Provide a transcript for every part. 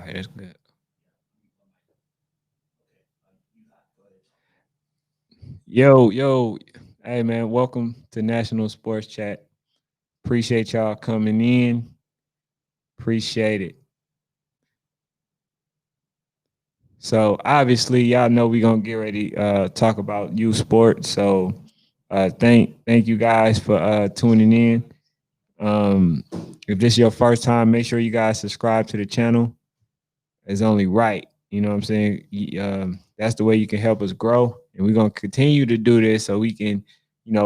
right, that's good. Yo, hey man, welcome to National Sports Chat. Appreciate y'all coming in. Appreciate it. So obviously, y'all know we're gonna get ready talk about youth sports. So thank you guys for tuning in. Um, if this is your first time, make sure you guys subscribe to the channel. It's only right. You know what I'm saying? That's the way you can help us grow. And we're going to continue to do this so we can,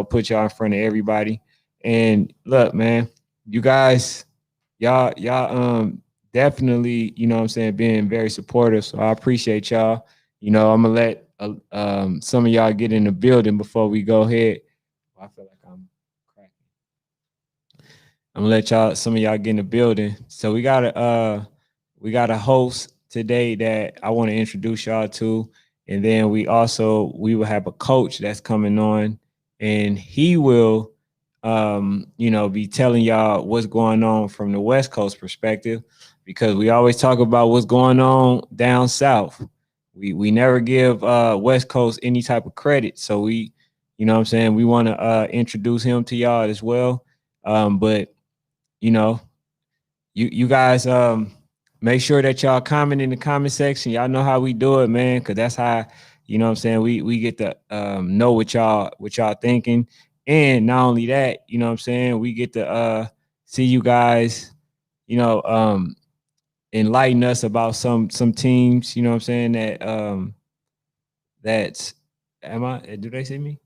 put y'all in front of everybody. And look, man, you guys, y'all definitely, you know what I'm saying, being very supportive. So I appreciate y'all. I'm going to let some of y'all get in the building before we go ahead. I feel like I'm cracking. I'm gonna let some of y'all get in the building. So we got a host today that I want to introduce y'all to, and then we will have a coach that's coming on, and he will be telling y'all what's going on from the West Coast perspective, because we always talk about what's going on down south. We never give West Coast any type of credit. So what I'm saying, we want to introduce him to y'all as well. But you know, you guys make sure that y'all comment in the comment section. Y'all know how we do it, man, because that's how, what I'm saying, we get to know what y'all thinking. And not only that, what I'm saying, we get to see you guys, you know, um enlighten us about some teams, what I'm saying, that's am I do they see me?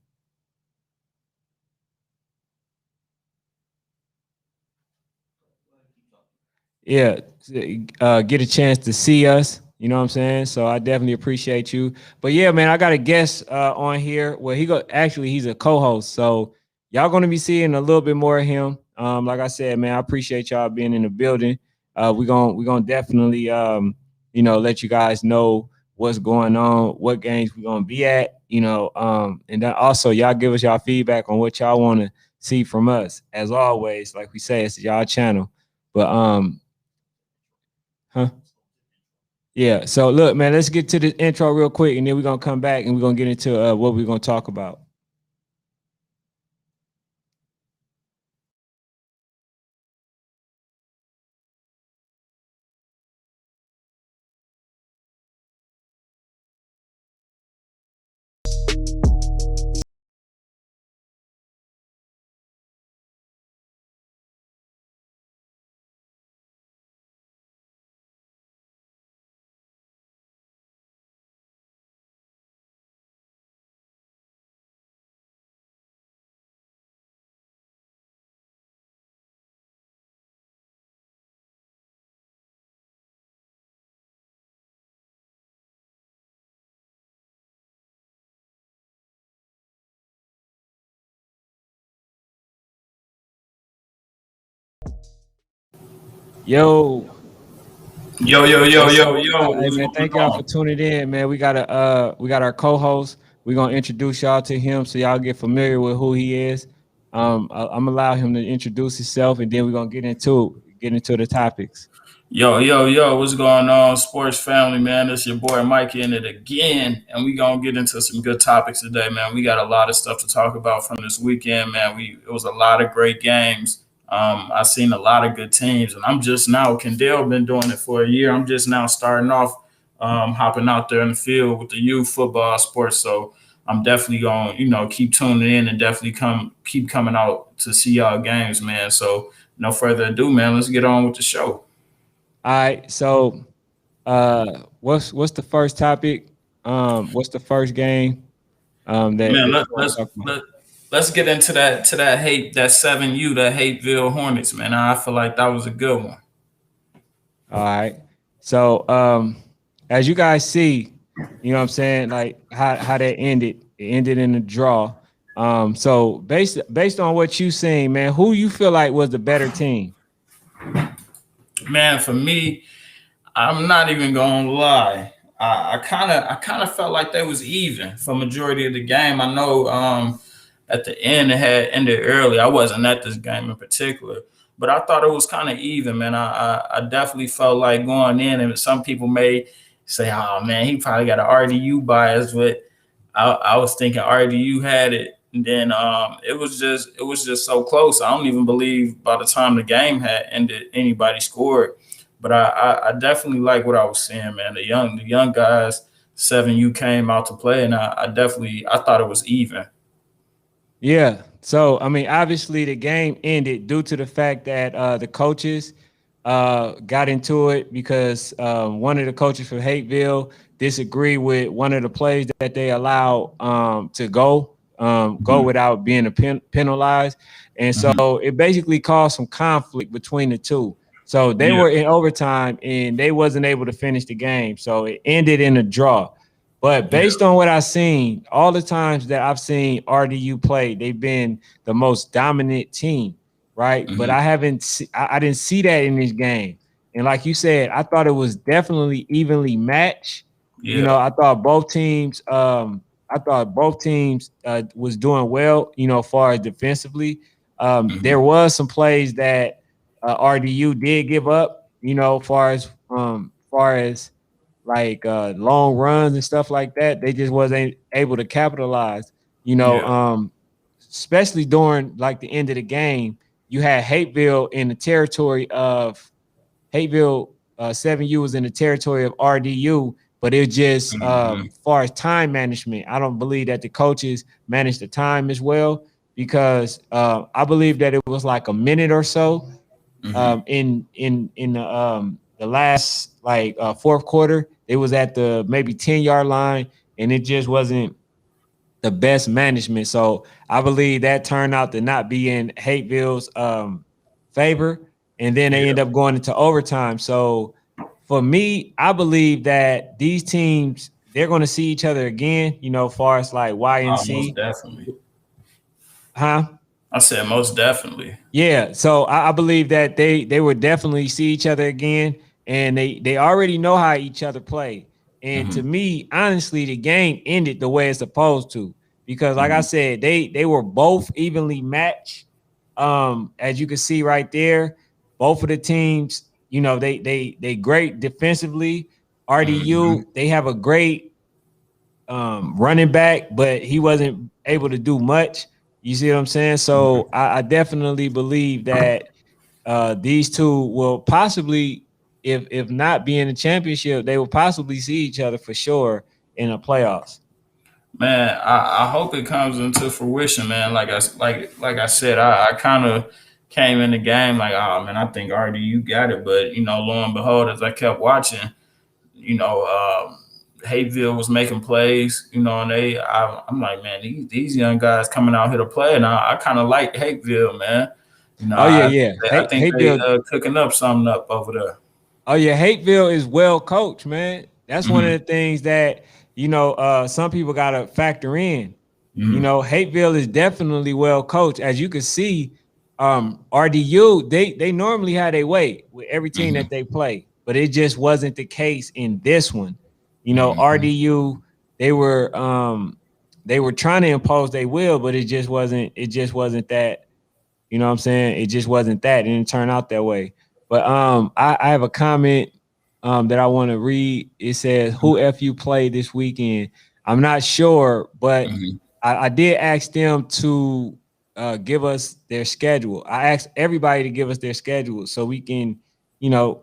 Yeah, get a chance to see us. You know what I'm saying? So I definitely appreciate you. But yeah, man, I got a guest on here. Well, he's a co-host. So y'all gonna be seeing a little bit more of him. Like I said, man, I appreciate y'all being in the building. We're gonna definitely let you guys know what's going on, what games we're gonna be at, and then also y'all give us y'all feedback on what y'all want to see from us. As always, like we say, it's y'all channel. But huh? Yeah. So look, man, let's get to the intro real quick, and then we're gonna come back and we're gonna get into what we're gonna talk about. Yo, Yo, yo, yo, what's yo, up? What's yo, up? Hey what's man, going thank y'all on? for tuning in, man. We got our co-host. We're gonna introduce y'all to him so y'all get familiar with who he is. I'm allow him to introduce himself, and then we're gonna get into the topics. Yo, yo, yo, what's going on, sports family, man? It's your boy Mikey in it again, and we gonna get into some good topics today, man. We got a lot of stuff to talk about from this weekend, man. It was a lot of great games. I seen a lot of good teams, and I'm just now. Kendall been doing it for a year. I'm just now starting off, hopping out there in the field with the youth football sports. So I'm definitely gonna, keep tuning in and definitely keep coming out to see y'all games, man. So no further ado, man. Let's get on with the show. All right. So, what's the first topic? What's the first game? That Man, you let, want to let's talk about? let, let's get into that hate that 7U, that Hateville Hornets, man. I feel like that was a good one. All right. So as you guys see, what I'm saying, like how that ended. It ended in a draw. So based on what you seen, man, who you feel like was the better team? Man, for me, I'm not even gonna lie. I kind of felt like they was even for majority of the game. I know at the end it had ended early. I wasn't at this game in particular, but I thought it was kind of even, man. I definitely felt like going in, and some people may say, "Oh man, he probably got an RDU bias," but I was thinking RDU had it, and then it was just so close. I don't even believe by the time the game had ended, anybody scored. But I definitely like what I was seeing, man. The young guys, 7U came out to play, and I thought it was even. Yeah. So I mean, obviously the game ended due to the fact that the coaches got into it because one of the coaches from Hateville disagreed with one of the plays that they allowed to go Hmm. without being penalized, and so Hmm. it basically caused some conflict between the two. So they Yeah. were in overtime and they wasn't able to finish the game, so it ended in a draw. But Yeah. based on what I've seen, all the times that I've seen RDU play, they've been the most dominant team, right? But Hmm. I didn't see that in this game. And like you said, I thought it was definitely evenly matched. You Yeah. know, I thought both teams was doing well, you know, as far as defensively. There Hmm. was some plays that RDU did give up, you know, far as like long runs and stuff like that. They just wasn't able to capitalize. You know, Yeah. especially during like the end of the game, you had Hateville in the territory of Hateville. 7U was in the territory of RDU, but it just Hmm. far as time management, I don't believe that the coaches managed the time as well because I believe that it was like a minute or so Hmm. in the last like fourth quarter. It was at the maybe 10-yard line, and it just wasn't the best management. So I believe that turned out to not be in Hateville's favor, and then they Yeah. end up going into overtime. So for me, I believe that these teams they're going to see each other again. You know, far as like Most YNC, definitely. huh? I said most definitely. Yeah, so I believe that they would definitely see each other again, and they already know how each other play. And to Hmm. me, honestly, the game ended the way it's supposed to because, like I Hmm. said, they were both evenly matched. As you can see right there, both of the teams, you know, they great defensively. Hmm. RDU they have a great running back, but he wasn't able to do much. You see what I'm saying? So Hmm. I definitely believe that these two will possibly, if not be in the championship, they will possibly see each other for sure in the playoffs. Man, I hope it comes into fruition, man. Like I said, I kind of came in the game like, oh man, I think RDU got it, but lo and behold, as I kept watching, you know, Hayville was making plays, and I'm like, man, these young guys coming out here to play, and I kind of like Hayville, man. Oh yeah, I yeah. I think they Bill. cooking up something up over there. Oh yeah, Hateville is well coached, man. That's one of Hmm. the things that some people gotta factor in. You Hmm. know, Hateville is definitely well coached. As you can see, RDU they normally have their way with every team that Hmm. they play, but it just wasn't the case in this one. You know, Hmm. RDU they were they were trying to impose their will, but it just wasn't that. You know what I'm saying? It just wasn't that. It didn't turn out that way. But I have a comment that I want to read. It says, "Who FU played this weekend?" I'm not sure, but Hmm. I did ask them to give us their schedule. I asked everybody to give us their schedule so we can, you know,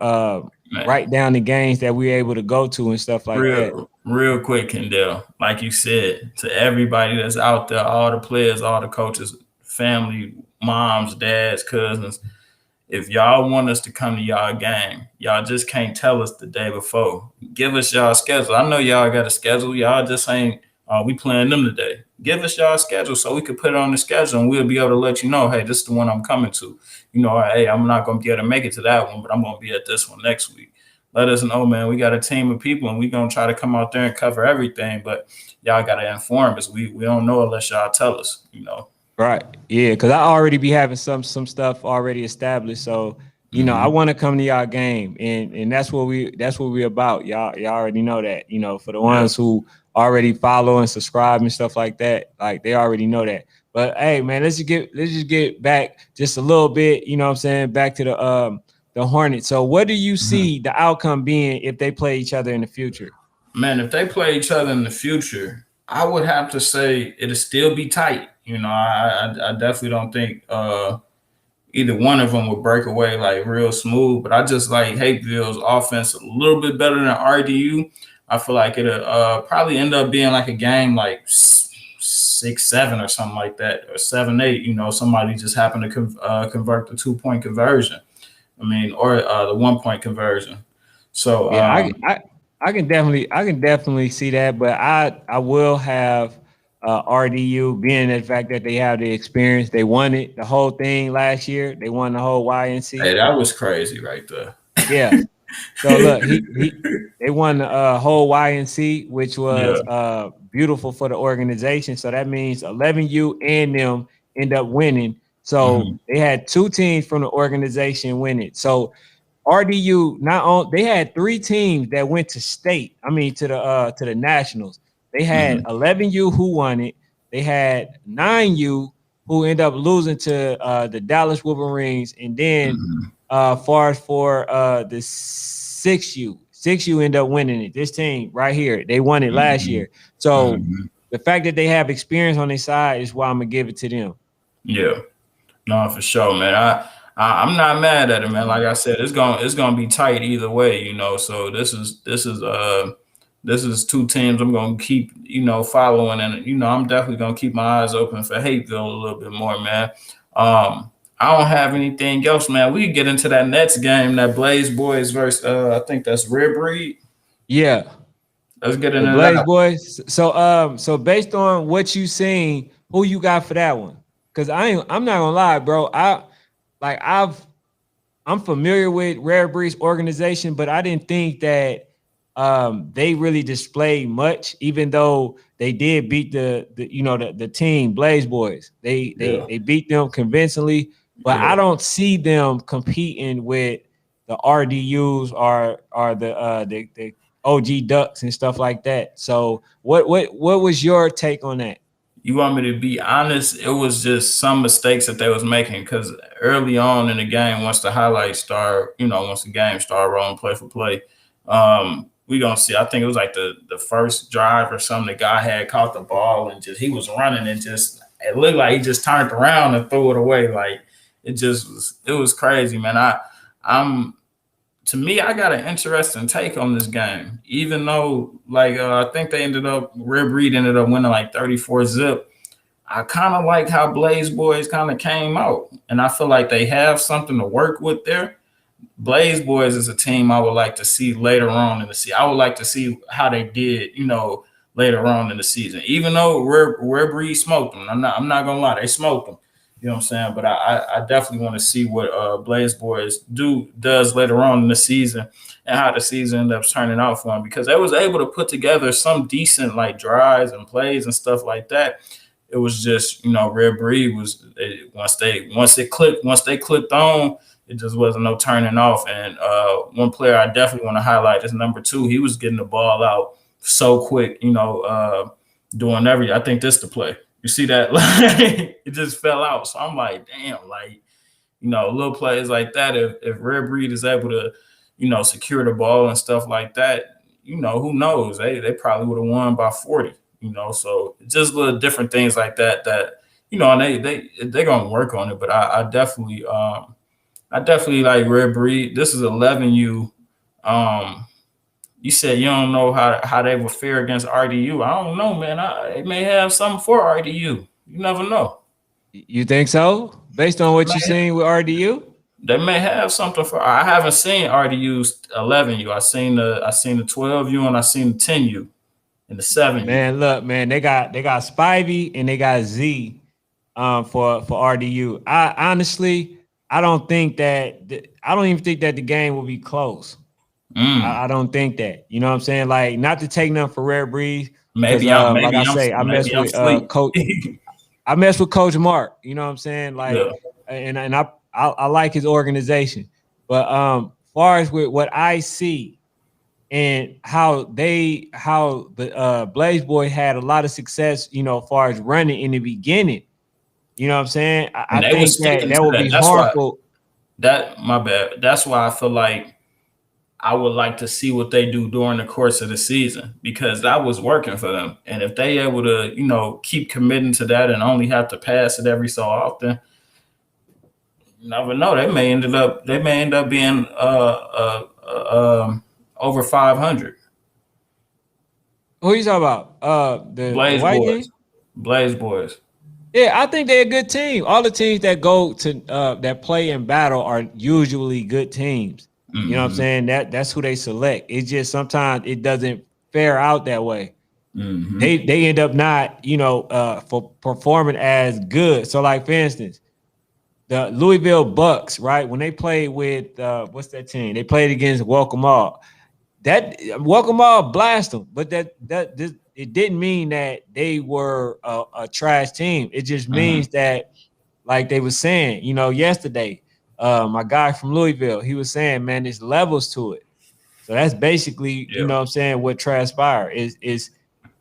Man. write down the games that we're able to go to and stuff like that. Real quick, Kendall. Like you said, to everybody that's out there, all the players, all the coaches, family, moms, dads, cousins, if y'all want us to come to y'all game, y'all just can't tell us the day before. Give us y'all schedule. I know y'all got a schedule. Y'all just ain't we playing them today. Give us y'all schedule so we could put it on the schedule and we'll be able to let you know, hey, this is the one I'm coming to. Hey, I'm not gonna be able to make it to that one, but I'm gonna be at this one next week. Let us know, man. We got a team of people and we're gonna try to come out there and cover everything, but y'all gotta inform us. We don't know unless y'all tell us. Right. Yeah, because I already be having some stuff already established. So, I Hmm. want to come to y'all game. And that's what we about. Y'all already know that. For the Yeah. ones who already follow and subscribe and stuff like that, like they already know that. But hey, man, let's just get back just a little bit. You know what I'm saying? Back to the Hornets. So, what do you Mhm. see the outcome being if they play each other in the future? Man, if they play each other in the future, I would have to say it'll still be tight. I definitely don't think either one of them would break away like real smooth. But I just like Hateville's offense a little bit better than RDU. I feel like it'll probably end up being like a game like 6-7 or something like that, or 7-8. Somebody just happened to convert the 2 point conversion. I mean, or the 1 point conversion. So Yeah, I can definitely see that, but I will have RDU being the fact that they have the experience. They won it the whole thing last year. They won the whole hey, YNC. that was crazy right there. Yeah. So look, he they won the whole YNC, which Yeah. was beautiful for the organization. So that means 11U and them end up winning. So Hmm. they had two teams from the organization win it. So RDU not on they had three teams that went to state. I mean to the nationals. They had Hmm. 11U who won it. They had 9U who ended up losing to the Dallas Wolverines, and then Hmm. far as for the 6U end up winning it. This team right here, they won it last Hmm. year. So Hmm. the fact that they have experience on their side is why I'm gonna give it to them. Yeah. No, for sure, man. I'm not mad at it, man. Like I said, it's gonna be tight either way, So this is two teams I'm gonna keep, following, and I'm definitely gonna keep my eyes open for Hateville a little bit more, man. Um, I don't have anything else, man. We can get into that Nets game, that Blaze Boys versus I think that's Rib Reed. Yeah, Let's get the into Blaze that. boys. So based on what you seen, who you got for that one? Because I'm not gonna lie, bro. Like I've I'm familiar with Rare Breed's organization, but I didn't think that they really displayed much, even though they did beat the team Blaze Boys. Yeah, They beat them convincingly, but I yeah. don't see them competing with the RDUs or the OG Ducks and stuff like that. So what was your take on that? You want me to be honest? It was just some mistakes that they was making because early on in the game, once the highlights start, once the game started rolling play for play, we gonna see. I think it was like the first drive or something. The guy had caught the ball and just he was running and just it looked like he just turned around and threw it away. Like it was crazy, man. I'm to me, I got an interesting take on this game. Even though, like, I think Rib Reed ended up winning like 34 zip. I kind of like how Blaze Boys kind of came out, and I feel like they have something to work with there. Blaze Boys is a team I would like to see later on in the season. I would like to see how they did, later on in the season. Even though Rare Breed smoked them, I'm not gonna lie, they smoked them. You know what I'm saying? But I definitely want to see what Blaze Boys does later on in the season and how the season ends up turning out for them because they was able to put together some decent like drives and plays and stuff like that. It was just Rare Breed was once they clicked on it just wasn't no turning off. And one player I definitely want to highlight is number 2. He was getting the ball out so quick, doing everything. I think this the play. You see that? Like, it just fell out. So I'm like, damn, like, little plays like that. If Rare Breed is able to, secure the ball and stuff like that, who knows? They probably would have won by 40. So just little different things like that, and they're gonna work on it. But I definitely like Red Breed. This is 11U. Um, you said you don't know how they would fare against RDU. I don't know, man. They may have something for RDU. You never know. You think so? Based on They what you may, seen with RDU? they may have something for. I haven't seen RDU's 11U. I seen the 12U and I seen the 10U and the 7U. Man, look, man, they got Spivey and they got Z for RDU. I honestly I don't think that I don't even think that the game will be close. Mm. I don't think that. You know what I'm saying? Like not to take nothing for Rare Breeze, because Maybe I'm like I maybe I'm say, maybe I'm asleep. I mess with Coach Mark, you know what I'm saying? Like Yeah. and I like his organization. But far as with what I see and how the Blaze Boy had a lot of success, as far as running in the beginning. You know what I'm saying? I And they were think that sticking that to would that. be That's why harmful. my bad. That's why I feel like I would like to see what they do during the course of the season because that was working for them. And if they able to, keep committing to that and only have to pass it every so often, you never know. They may end up being over 500. Who you talking about? The Blaze white boys, team? Blaze boys. Yeah, I think they're a good team. All the teams that go to that play in battle are usually good teams. You know what I'm Hmm. saying? That's who they select. It's just sometimes it doesn't fare out that way. Hmm. They end up not, for performing as good. So like for instance, the Louisville Bucks, right? When they played with what's that team? They played against Welcome All. That Welcome All blast them, but it didn't mean that they were a trash team. It just Hmm. means that, like they were saying, yesterday, my guy from Louisville, he was saying, man, there's levels to it. So that's basically, Yeah. what I'm saying, what transpired is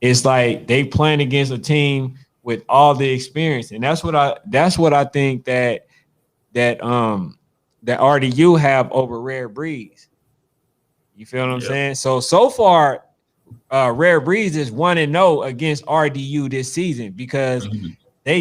it's like they playing against a team with all the experience, and that's what I think that um that RDU have over Rare Breeze. You feel what I'm Yeah. saying? So far, Rare Breeze is 1-0 against RDU this season because Hmm. the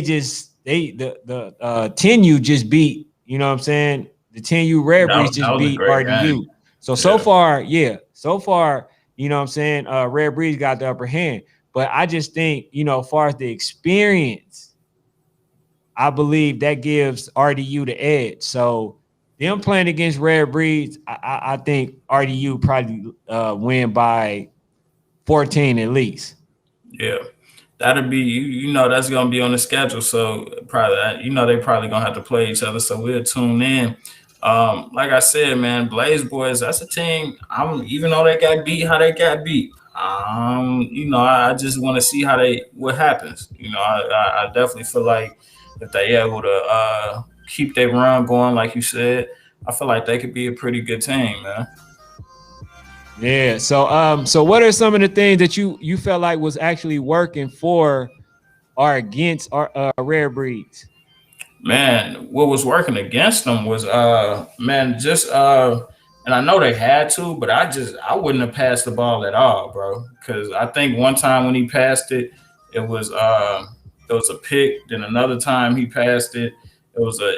10U just beat, you know what I'm saying? The 10U Rare Breeze That just was a beat great RDU. game. So Yeah. far, yeah. So far, you know what I'm saying? Rare Breeze got the upper hand. But I just think, as far as the experience, I believe that gives RDU the edge. So them playing against Rare Breeds, I think RDU probably win by 14 at least. Yeah. That'll be that's gonna be on the schedule. So probably they probably gonna have to play each other. So we'll tune in. Like I said, man, Blaze Boys, that's a team. I'm even though they got beat, how they got beat. I just want to see what happens. I definitely feel like if they able to keep their run going, like you said, I feel like they could be a pretty good team, man. Yeah. So what are some of the things that you felt like was actually working for or against our Rare Breeds? Man, what was working against them was man, just and I know they had to, but I wouldn't have passed the ball at all, bro. Cause I think one time when he passed it, it was it was a pick. Then another time he passed it,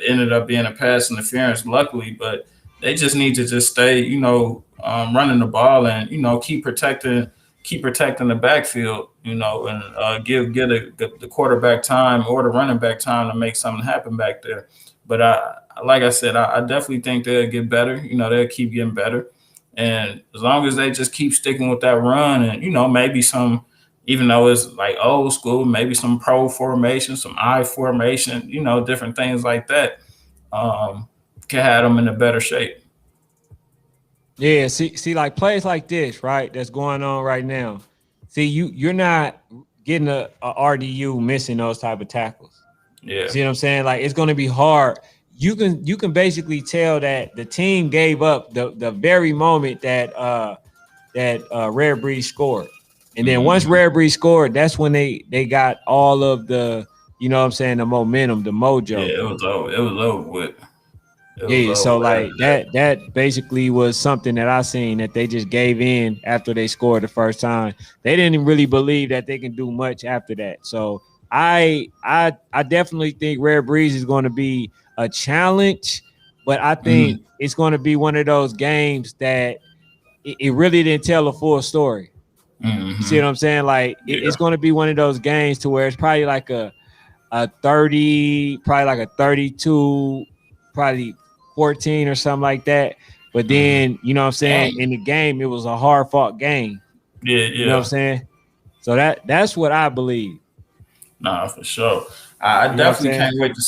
ended up being a pass interference, luckily, but they just need to just stay, running the ball and, keep protecting the backfield, and give the quarterback time or the running back time to make something happen back there. But like I said, I definitely think they'll get better. They'll keep getting better, and as long as they just keep sticking with that run, and maybe some, even though it's like old school, maybe some pro formation, some I formation, different things like that, can have them in a better shape. Yeah, see, like plays like this, right? That's going on right now. See, you're not getting a RDU missing those type of tackles. You Yeah. see what I'm saying? Like it's going to be hard. You can basically tell that the team gave up the very moment that Rare Breed scored, and then once Hmm. Rare Breed scored, that's when they got all of the, what I'm saying, the momentum, the mojo. Yeah, it was over. It was over with. It was Yeah, so over after like that basically was something that I seen that they just gave in after they scored the first time. They didn't really believe that they can do much after that. So I definitely think Rare Breeze is going to be a challenge, but I that. Hmm. think it's going to be one of those games that it really didn't tell a full story. You see Hmm. what I'm saying? Like it's Yeah. going to be one of those games to where it's probably like a 30, probably like a 32, probably 14 or something like that. But Hmm. then, you know what I'm saying, Dang. in the game, it was a hard fought game. Yeah, You know what I'm yeah. saying? So that's what I believe. Nah, for sure. I You know what I'm definitely saying? can't wait to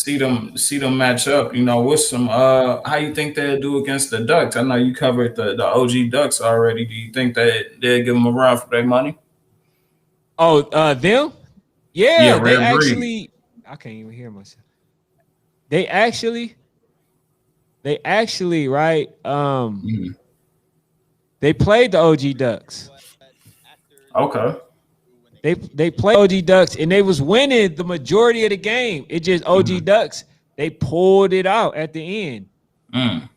see them match up. With some how you think they'll do against the Ducks? I know you covered the OG Ducks already. Do you think they'll give them a run for their money? Oh, them? Yeah, Yeah, they Rare Breed. actually I can't even hear myself. They actually right Hmm. they played the OG Ducks. Okay. they played OG Ducks and they was winning the majority of the game. It just OG Ducks, they pulled it out at the end. Mm.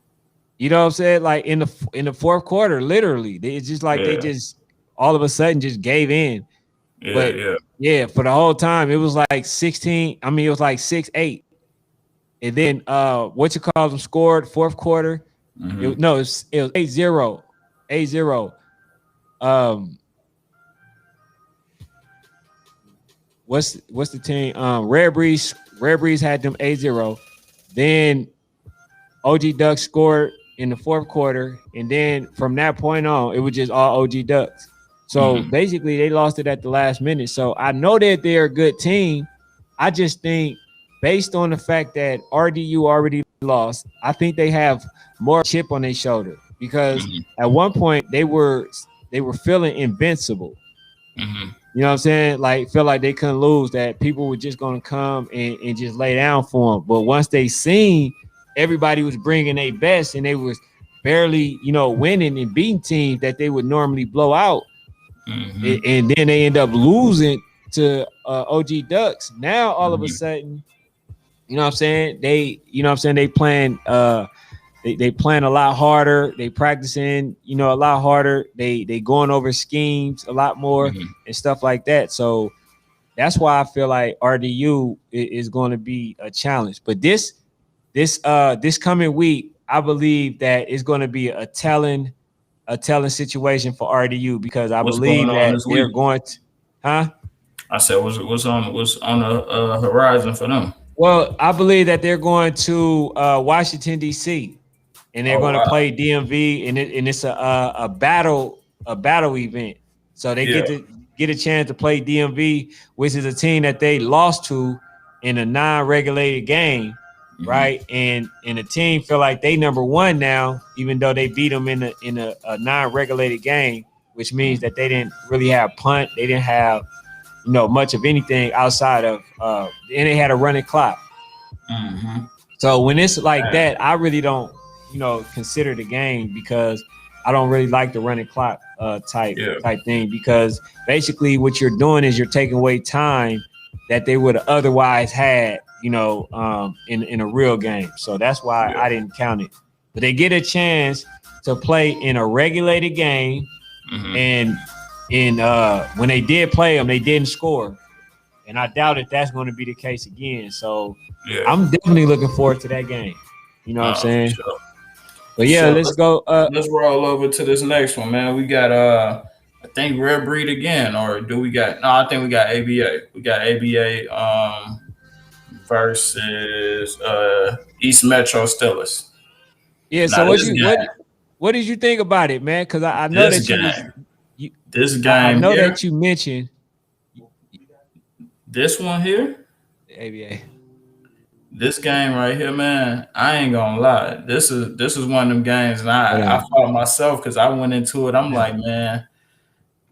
You know what I'm saying? Like in the fourth quarter, literally, it's just like they Yeah. just all of a sudden just gave in. Yeah. But Yeah. yeah, for the whole time it was like 16. I mean, it was like 6-8, and then what you call them scored fourth quarter. Mm-hmm. It was 8-0, 8-0. Um, what's the team? Red Breeze had them 8-0. Then OG Ducks scored in the fourth quarter, and then from that point on, it was just all OG Ducks. So Mm-hmm. basically, they lost it at the last minute. So I know that they're a good team. I just think, based on the fact that RDU already lost, I think they have more chip on their shoulder because Mm-hmm. at one point they were feeling invincible. Mm-hmm. You know what I'm saying? Like, feel like they couldn't lose, that people were just going to come and just lay down for them. But once they seen everybody was bringing their best and they was barely, winning and beating teams that they would normally blow out, Mm-hmm. and then they end up losing to OG Ducks. Now, all of a Mm-hmm. sudden, you know what I'm saying? They playing they playing a lot harder. They practicing, a lot harder. They going over schemes a lot more Mm-hmm. and stuff like that. So that's why I feel like RDU is going to be a challenge. But this coming week, I believe that it's going to be a telling situation for RDU because I What's going believe on that this they're week? going to, huh? I said, what's on the horizon for them? Well, I believe that they're going to Washington D.C. and they're Oh going to wow. play DMV, and it's a battle event. So they Yeah. get a chance to play DMV, which is a team that they lost to in a non-regulated game, Mm-hmm. right? And the team feel like they number one now, even though they beat them in a non-regulated game, which means that they didn't really have punt, they didn't have much of anything outside of and they had a running clock. Mm-hmm. So when it's like Damn. that, I really don't, consider the game because I don't really like the running clock type Yeah. type thing because basically what you're doing is you're taking away time that they would have otherwise had, in a real game. So that's why Yeah. I didn't count it. But they get a chance to play in a regulated game, Mm-hmm. and when they did play them, they didn't score, and I doubt if that's going to be the case again. So Yeah. I'm definitely looking forward to that game. You know what I'm For saying? sure. But For yeah, sure. let's go. Let's roll over to this next one, man. We got I think Rare Breed again, or do we got no, I think we got ABA. We got ABA versus East Metro Steelers. Yeah. So Now what this you game, what did you think about it, man? Because I know this that you was game, you this I game know here, that you mentioned this one here, the ABA. this game right here, man. I ain't gonna lie. This is one of them games, and Hold I on. fought myself because I went into it. I'm like, man,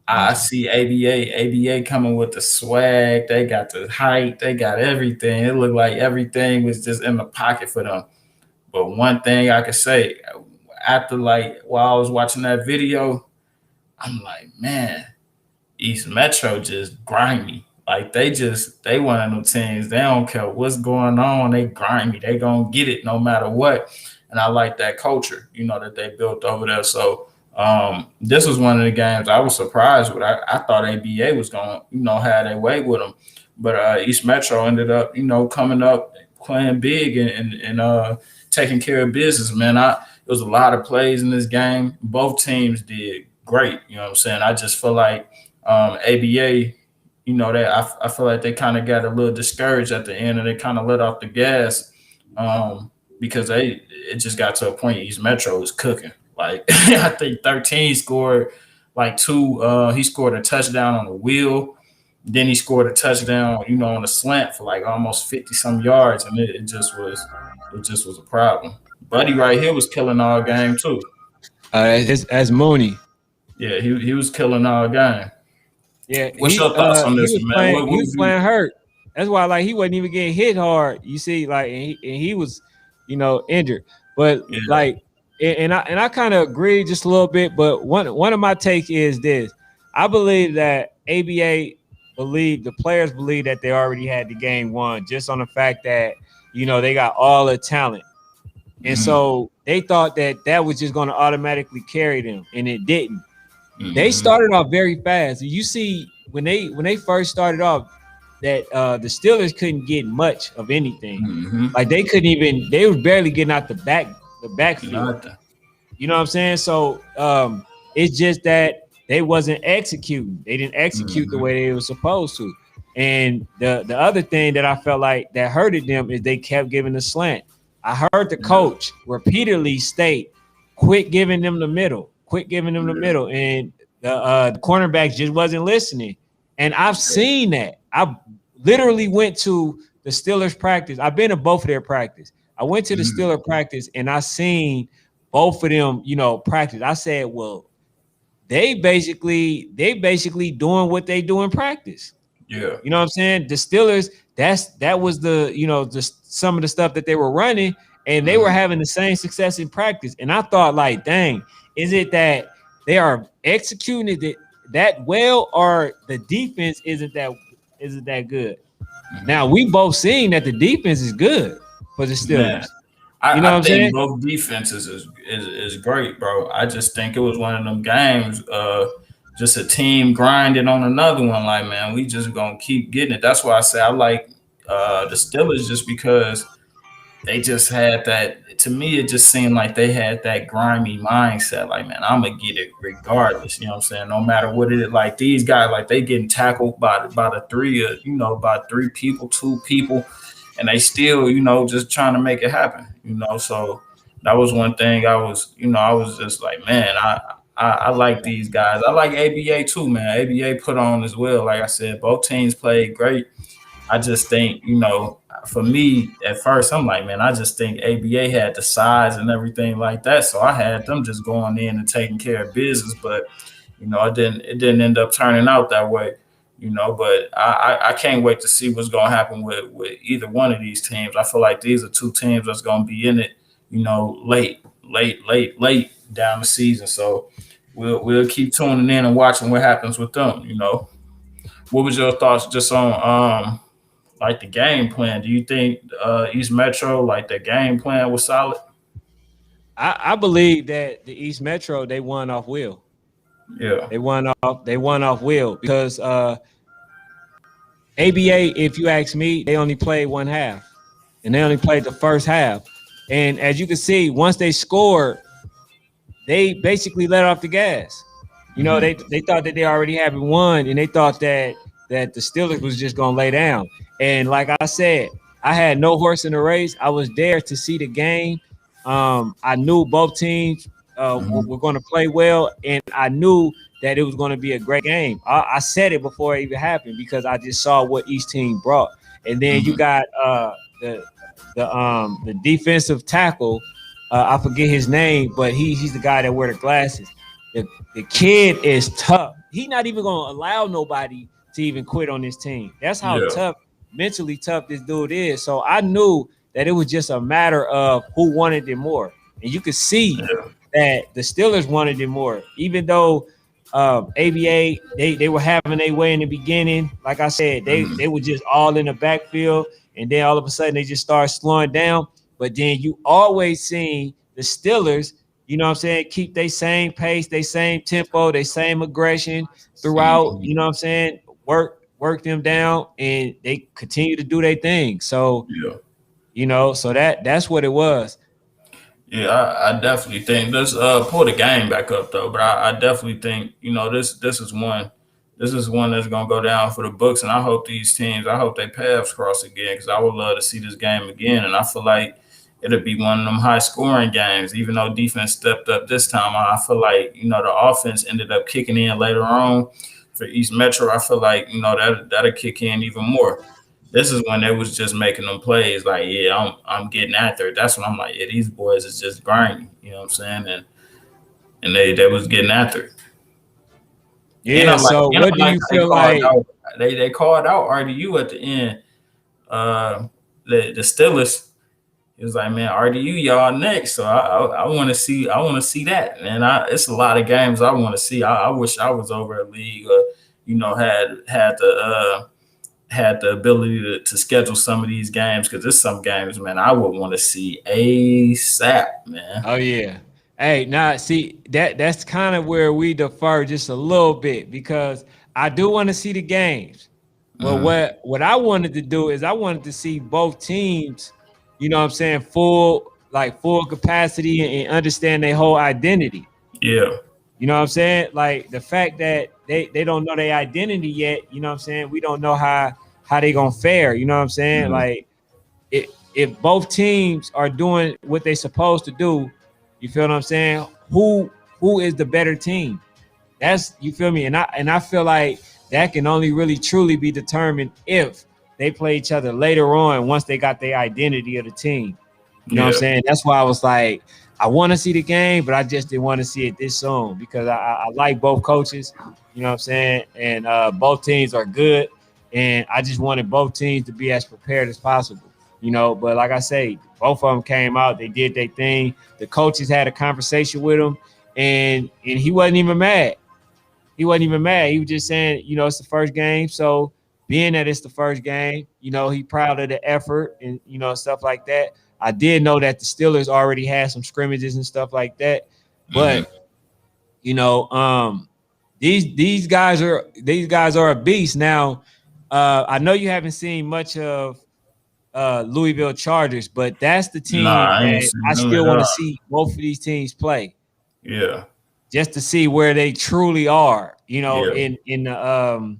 I see ABA coming with the swag. They got the height. They got everything. It looked like everything was just in the pocket for them. But one thing I could say, after like while I was watching that video, I'm like, man, East Metro just grimy. Like they one of them teams. They don't care what's going on. They grimy. They gonna get it no matter what. And I like that culture, that they built over there. So this was one of the games I was surprised with. I thought ABA was going to, have their way with them. But East Metro ended up, coming up, playing big and taking care of business, man. There was a lot of plays in this game. Both teams did great. You know what I'm saying? I just feel like ABA, I feel like they kind of got a little discouraged at the end and they kind of let off the gas because it just got to a point East Metro was cooking. Like I think 13 scored like two. He scored a touchdown on the wheel. Then he scored a touchdown, on a slant for like almost 50 some yards, and it just was a problem. Buddy right here was killing all game too. As Mooney. Yeah, he was killing all game. Yeah, What's your thoughts on he this was one, man? playing What he would was you? playing hurt. That's why like he wasn't even getting hit hard. You see, like and he was, injured. But Yeah. like and I kind of agree just a little bit. But one of my take is this: I believe that ABA the players believe that they already had the game won just on the fact that they got all the talent, and Mm-hmm. so they thought that that was just going to automatically carry them, and it didn't. They Mm-hmm. started off very fast. You see, when they first started off, that the Steelers couldn't get much of anything. Mm-hmm. Like they were barely getting out the backfield. Nothing. You know what I'm saying? So it's just that they wasn't executing. They didn't execute the Mm-hmm. way they were supposed to. And the other thing that I felt like that hurted them is they kept giving the slant. I heard the Yeah. coach repeatedly state, "Quit giving them the middle, quit giving them the Yeah. middle," and the cornerbacks just wasn't listening. And I've seen that. I literally went to the Steelers practice. I've been to both of their practice. I went to the Mm-hmm. Steelers practice and I seen both of them, practice. I said, well, they basically doing what they do in practice. Yeah. You know what I'm saying? The Steelers, that was some of the stuff that they were running, and they were Mm-hmm. having the same success in practice. And I thought, like, dang, is it that they are executing it that well, or the defense isn't that good? Now Mm-hmm. we both seen that the defense is good for the Man, Steelers. You know what I I'm think saying? both defenses is great, bro. I just think it was one of them games, just a team grinding on another one. Like, man, we just gonna keep getting it. That's why I say I like the Steelers just because they just had that. To me, it just seemed like they had that grimy mindset. Like, man, I'm gonna get it regardless. You know what I'm saying? No matter what it is. Like these guys, like they getting tackled by the three, by three people, two people, and they still, just trying to make it happen. So that was one thing I was just like, man, I like these guys. I like ABA too, man. ABA put on as well. Like I said, both teams played great. I just think, for me at first, I'm like, man, I just think ABA had the size and everything like that. So I had them just going in and taking care of business. But, it didn't end up turning out that way. But I can't wait to see what's gonna happen with either one of these teams. I feel like these are two teams that's gonna be in it, late down the season. So we'll keep tuning in and watching what happens with them. What was your thoughts just on like the game plan? Do you think East Metro, like the game plan was solid? I believe that the East Metro, they won off will. Yeah. They won off will because ABA, if you ask me, they only played one half, and they only played the first half. And as you can see, once they scored, they basically let off the gas. They Hmm. they thought that they already had won, and they thought that the Steelers was just gonna lay down. And like I said, I had no horse in the race. I was there to see the game. I knew both teams were Hmm. going to play well, and I knew that it was going to be a great game. I said it before it even happened because I just saw what each team brought. And then you Hmm. got the defensive tackle. I forget his name, but he's the guy that wear the glasses. The kid is tough. He's not even gonna allow nobody to even quit on this team. That's how Yeah. tough, mentally tough this dude is. So I knew that it was just a matter of who wanted it more. And you could see Yeah. that the Steelers wanted it more, even though ABA they were having their way in the beginning. Like I said, they Hmm. were just all in the backfield, and then all of a sudden they just started slowing down. But then you always seen the Steelers, what I'm saying, keep their same pace, their same tempo, their same aggression throughout. Hmm. What I'm saying, work them down, and they continue to do their thing. So Yeah. so that's what it was. Yeah, I definitely think let's pull the game back up though, but I definitely think this is one that's gonna go down for the books, and I hope they paths cross again because I would love to see this game again, and I feel like it'll be one of them high scoring games. Even though defense stepped up this time, I feel like the offense ended up kicking in later on for East Metro. I feel like that'll kick in even more. This is when they was just making them plays like, yeah, I'm getting after it. That's when I'm like, yeah, these boys is just grinding. You know what I'm saying? And they was getting after it. And Yeah. So I what do like you how they feel called like? out they called out RDU at the end. The Steelers. It was like, man, RDU y'all next. So I want to see that, man. It's a lot of games I want to see. I wish I was over a league. had the ability to schedule some of these games, because there's some games, man, I would want to see ASAP, man. Oh yeah. Hey, now see that's kind of where we defer just a little bit because I do want to see the games. But Mm, what I wanted to do is I wanted to see both teams, you know what I'm saying, full capacity and understand their whole identity. yeah. You know what I'm saying? Like the fact that they don't know their identity yet, you know what I'm saying? We don't know how they gonna fare, you know what I'm saying? Mm, Like if both teams are doing what they're supposed to do, you feel what I'm saying? Who is the better team? That's you feel me? And I feel like that can only really truly be determined if they play each other later on once they got the identity of the team. You know what I'm yeah. saying? That's why I was like, I want to see the game, but I just didn't want to see it this soon because I like both coaches. You know what I'm saying? And both teams are good, and I just wanted both teams to be as prepared as possible. You know, but like I say, both of them came out, they did their thing. The coaches had a conversation with him, and he wasn't even mad. He wasn't even mad. He was just saying, you know, it's the first game. So being that it's the first game, you know, he proud of the effort and, you know, stuff like that. I did know that the Steelers already had some scrimmages and stuff like that. Hmm. But, you know, these guys are a beast. Now, I know you haven't seen much of Louisville Chargers, but that's the Nah, team I ain't that seen I them at still want to all. see both of these teams play Yeah, just to see where they truly are, you know, yeah. in the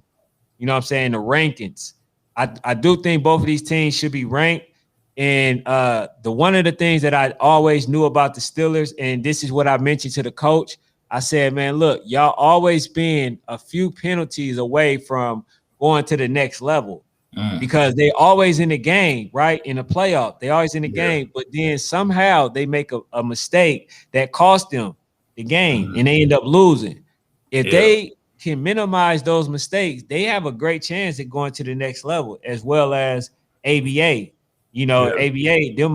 you know what I'm saying, the rankings. I do think both of these teams should be ranked. And the one of the things that I always knew about the Steelers, and this is what I mentioned to the coach, I said, man, look, y'all always been a few penalties away from going to the next level Mm, because they always in the game, right? In the playoff, they always in the yeah, game, but then somehow they make a mistake that cost them the game mm, and they end up losing. If yeah, they can minimize those mistakes, they have a great chance at going to the next level, as well as ABA. You know, yeah, ABA, they're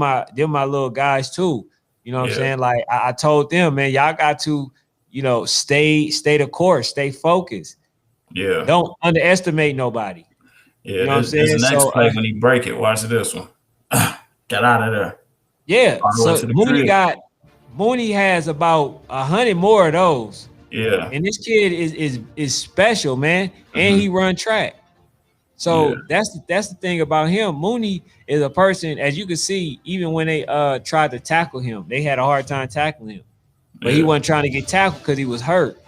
my little guys too. You know what I'm yeah, saying? Like I told them, man, y'all got to, you know, stay the course, stay focused. yeah, Don't underestimate nobody. yeah. You know what I'm This saying? next So play when he break it, watch this one. Got out of there, yeah. all the way So to the crib. Mooney has about 100 more of those. Yeah, And this kid is special, man. And hmm, he run track. yeah, So that's the thing about him. Mooney is a person, as you can see, even when they tried to tackle him, they had a hard time tackling him. But he yeah, wasn't trying to get tackled because he was hurt.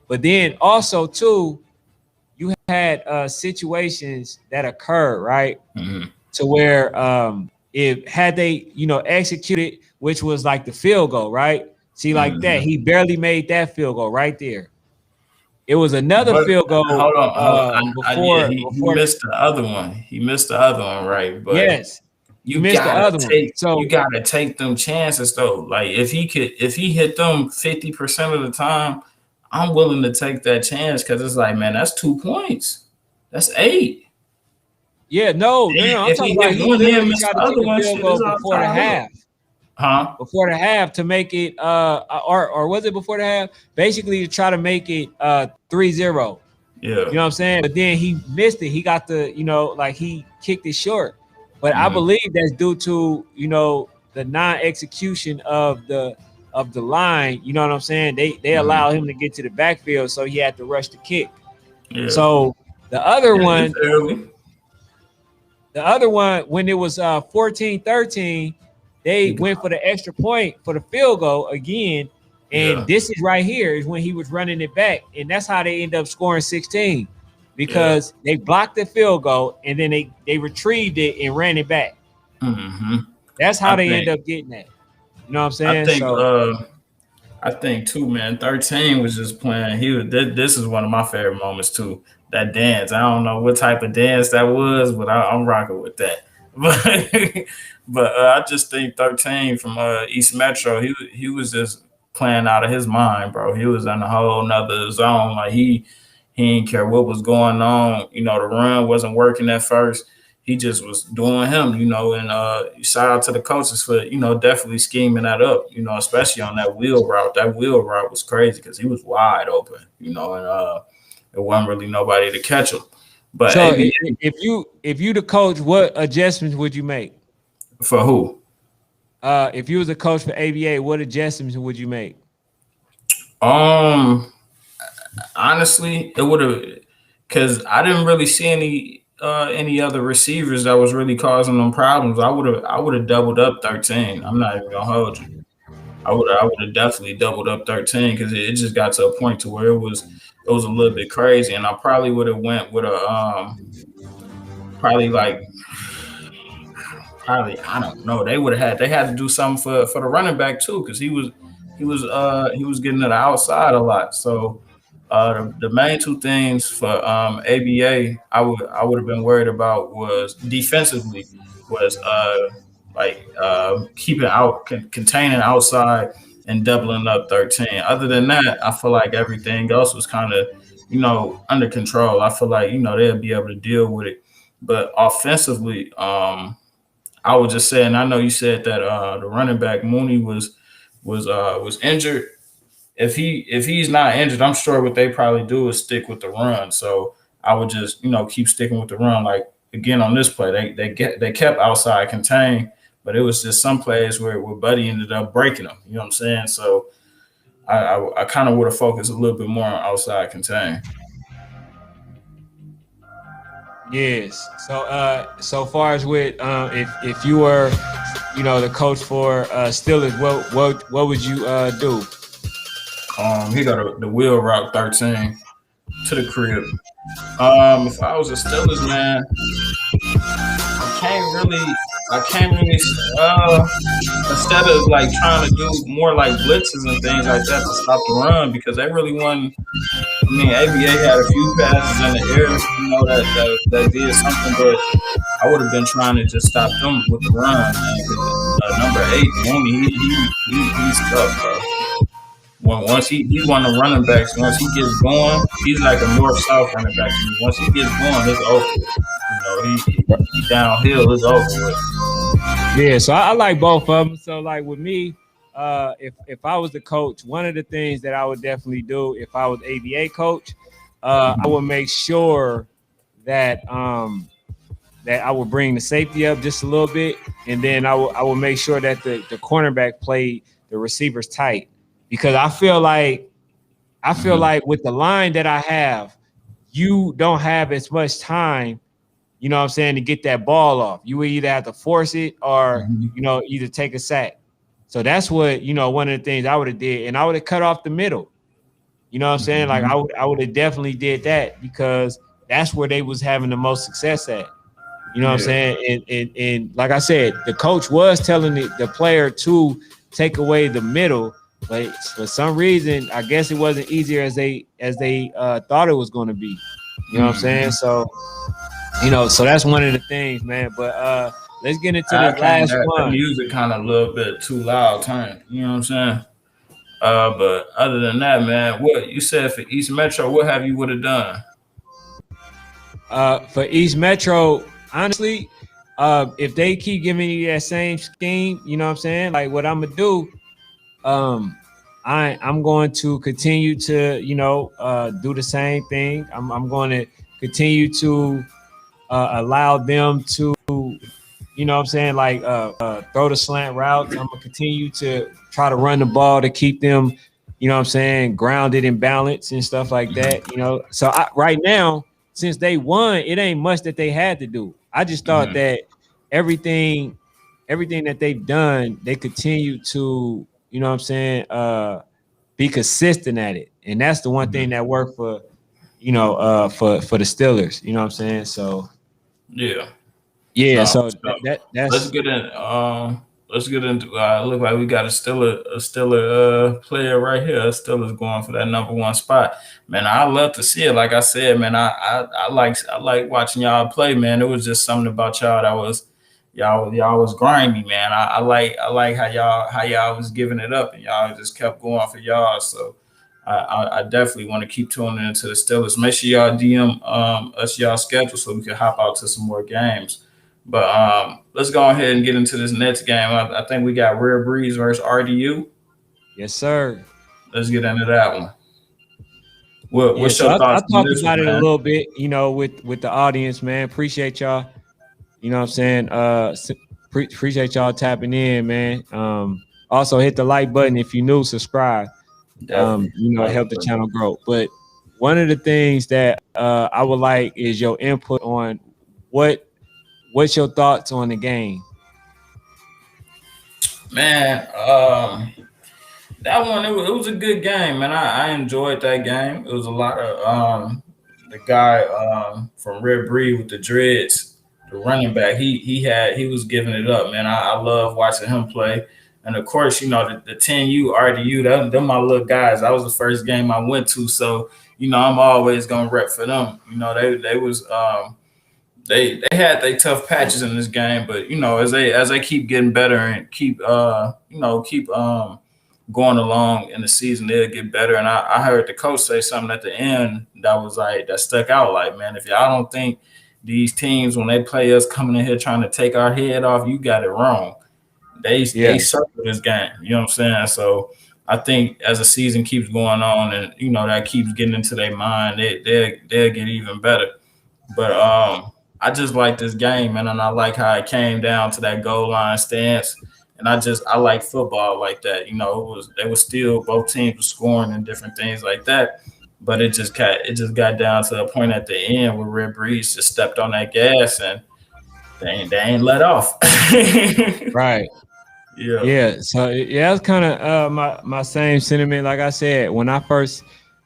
But then also too, you had situations that occurred, right? hmm, To where if had they, you know, executed, which was like the field goal, right? See, like that, hmm. he barely made that field goal right there. It was another But field hold goal on, hold on. Yeah, before he before missed the other one. He missed the other one, right? But yes, he missed the other one. you So gotta take them chances though. Like if he hit them 50% of the time, I'm willing to take that chance because it's like, man, that's 2 points. That's eight. yeah, no. I'm If talking he about hit he one, he'll literally miss tried the to take other a one. field Shit goal is all before the tied up. half. Huh? Before the half to make it or was it before the half? Basically to try to make it 3-0. Yeah. You know what I'm saying? But then he missed it. He got the, you know, like he kicked it short. But I Hmm. believe that's due to, you know, the non-execution of the line. You know what I'm saying? They Hmm. allow him to get to the backfield, so he had to rush the kick. Yeah. So the other Yeah. It's one, early. the other one, when it was 14-13, they He went got. for the extra point for the field goal again. And Yeah. this is right here is when he was running it back. And that's how they end up scoring 16 Yeah. because they blocked the field goal and then they retrieved it and ran it back. Hmm. That's how I they end think. up getting that. You know what I'm I saying? think. So, I think too, man. 13 was just playing. He was. This is one of my favorite moments too. That dance. I don't know what type of dance that was, but I'm rocking with that. But I just think 13 from East Metro. He was just playing out of his mind, bro. He was in a whole nother zone. Like he didn't care what was going on. You know, the run wasn't working at first. He just was doing him, and shout out to the coaches for, definitely scheming that up, especially on that wheel route. That wheel route was crazy because he was wide open, and it wasn't really nobody to catch them. But So ABA if you the coach, what adjustments would you make? for who? If you was a coach for ABA, what adjustments would you make? Um, Honestly, it would have because I didn't really see any other receivers that was really causing them problems. I would have doubled up 13. I'm not even gonna hold you. I would have definitely doubled up 13 because it just got to a point to where it was a little bit crazy, and I probably would have went with a probably like probably I don't know. They had to do something for the running back too because he was getting to the outside a lot. So the main two things for ABA I would have been worried about was defensively was keeping out containing outside and doubling up 13. Other than that, I feel like everything else was kind of under control. I feel like they'll be able to deal with it. But offensively, I was just saying. I know you said that the running back Mooney was injured. If he's not injured, I'm sure what they probably do is stick with the run. So I would just keep sticking with the run. Like again on this play, they kept outside contained, but it was just some plays where Buddy ended up breaking them. You know what I'm saying? So I kind of would have focused a little bit more on outside contain. Yes. So far as with if you were, the coach for Steelers, what would you do? He got the wheel route 13 to the crib. If I was a Steelers man, I can't really, I can't really. Instead of like trying to do more like blitzes and things like that to stop the run, because they really won. I mean, ABA had a few passes in the air, that did something, but I would have been trying to just stop them with the run, man. Because number 8, Mooney, he's tough, bro. Once he's one of the running backs. Once he gets going, he's like a north south running back to me. Once he gets going, it's over with. He downhill, it's over with. Yeah, so I like both of them. So like with me, if I was the coach, one of the things that I would definitely do if I was ABA coach, I would make sure that that I would bring the safety up just a little bit, and then I would make sure that the cornerback played the receivers tight because I feel like with the line that I have, you don't have as much time, what I'm saying, to get that ball off. You would either have to force it or, Mhm. either take a sack. So that's what, one of the things I would have did. And I would have cut off the middle. You know what I'm saying? Like Mhm. I would have definitely did that because that's where they was having the most success at. You know what I'm Yeah. saying? And like I said, the coach was telling the player to take away the middle, but for some reason, I guess it wasn't easier as they thought it was going to be. You know what I'm saying? Mhm. So that's one of the things, man. But let's get into I this can't. last That one. music kind of a little bit too loud, turn. You know what I'm saying? But other than that, man, what you said for East Metro, what have you would have done? For East Metro, honestly, if they keep giving you that same scheme, you know what I'm saying? Like what I'm gonna do, um, I'm going to continue to, do the same thing. I'm going to continue to allow them to, what I'm saying, like throw the slant routes. I'm gonna continue to try to run the ball to keep them, what I'm saying, grounded and balanced and stuff like that. So right now, since they won, it ain't much that they had to do. I just thought Mhm. that everything, everything that they've done, they continue to, what I'm saying, be consistent at it, and that's the one thing Mhm. that worked for, for the Steelers. You know what I'm saying? So Yeah. yeah, No. so So let's that's get in. Let's get into. Look like we got a Stiller player right here. Stiller's going for that number one spot. Man, I love to see it. Like I said, man, I like watching y'all play. Man, it was just something about y'all that was y'all was grimy, man. I like how y'all was giving it up and y'all just kept going for y'all. So I definitely want to keep tuning into the Steelers. Make sure y'all DM us y'all schedule so we can hop out to some more games. But let's go ahead and get into this next game. I think we got Rare Breeze versus RDU. yes, sir. Let's get into that one. What's So your I thoughts on talked this about one, it a man? little bit, with the audience, man. Appreciate y'all. You know what I'm saying? Appreciate y'all tapping in, man. Also hit the like button if you new, subscribe. Definitely. It Like, help the channel grow. But one of the things that I would like is your input on what what's your thoughts on the game? man, that one it was a good game, man. I enjoyed that game. It was a lot of the guy from Red Breed with the dreads, the running back. He was giving it up, man. I love watching him play. And of course, the 10U RDU, them my little guys. That was the first game I went to, so I'm always gonna rep for them. They was they had they tough patches in this game, but as they keep getting better and keep going along in the season, they'll get better. And I heard the coach say something at the end that was like that stuck out. Like, man, if y'all don't think these teams when they play us coming in here trying to take our head off, you got it wrong. They Yeah, circle this game. You know what I'm saying? So I think as the season keeps going on and that keeps getting into their mind, they'll get even better. But I just like this game, man, and I like how it came down to that goal line stance. And I like football like that. They was still both teams were scoring and different things like that. But it just got down to a point at the end where Red Breeze just stepped on that gas and they ain't let off. right. Yeah. Yeah, so yeah, that's kind of my same sentiment. Like I said, when I first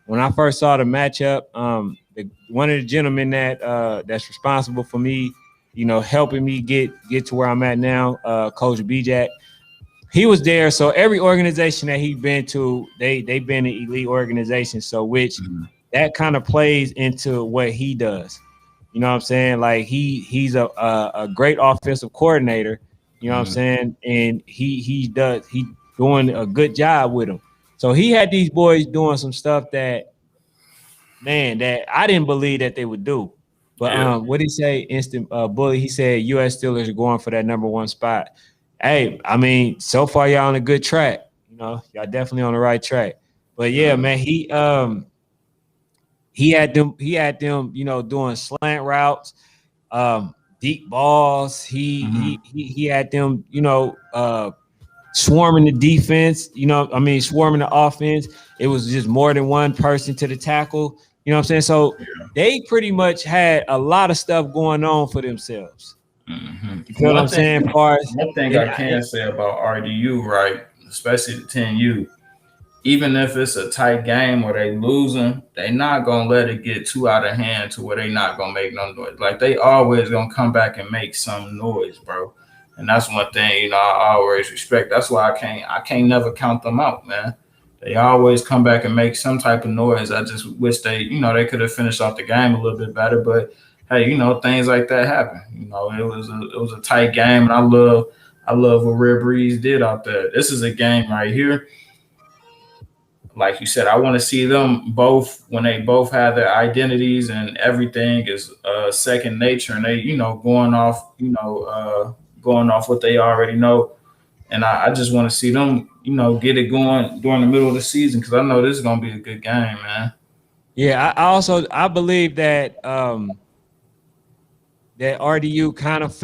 saw the matchup, one of the gentlemen that's responsible for me, helping me get to where I'm at now, Coach BJ, he was there. So every organization that he's been to, they've been an elite organization. So which Mhm. that kind of plays into what he does. You know what I'm saying? Like he's a great offensive coordinator. You know what I'm Mhm. saying? And he doing a good job with them. So he had these boys doing some stuff that, man, that I didn't believe that they would do. But Yeah. what did he say? Instant bully. He said U.S. Steelers are going for that number one spot. Hey, I mean, so far y'all on a good track. Y'all definitely on the right track. But yeah, Mhm. man, he had them, doing slant routes, deep balls. He Mhm. he he had them, swarming the defense. I mean, swarming the offense. It was just more than one person to the tackle. You know what I'm saying? So they pretty much had a lot of stuff going on for themselves. Mhm. You feel what I'm saying? As far as One thing and I can say about RDU, right, especially the 10U, even if it's a tight game or they losing, they not gonna let it get too out of hand to where they not gonna make no noise. Like they always gonna come back and make some noise, bro. And that's one thing I always respect. That's why I can't never count them out, man. They always come back and make some type of noise. I just wish they could have finished off the game a little bit better. But hey, things like that happen. It was a tight game, and I love what Red Breeze did out there. This is a game right here, like you said, I want to see them both when they both have their identities and everything is second nature, and they going off what they already know. And I just want to see them get it going during the middle of the season because I know this is gonna be a good game, man. yeah, I believe that RDU kind of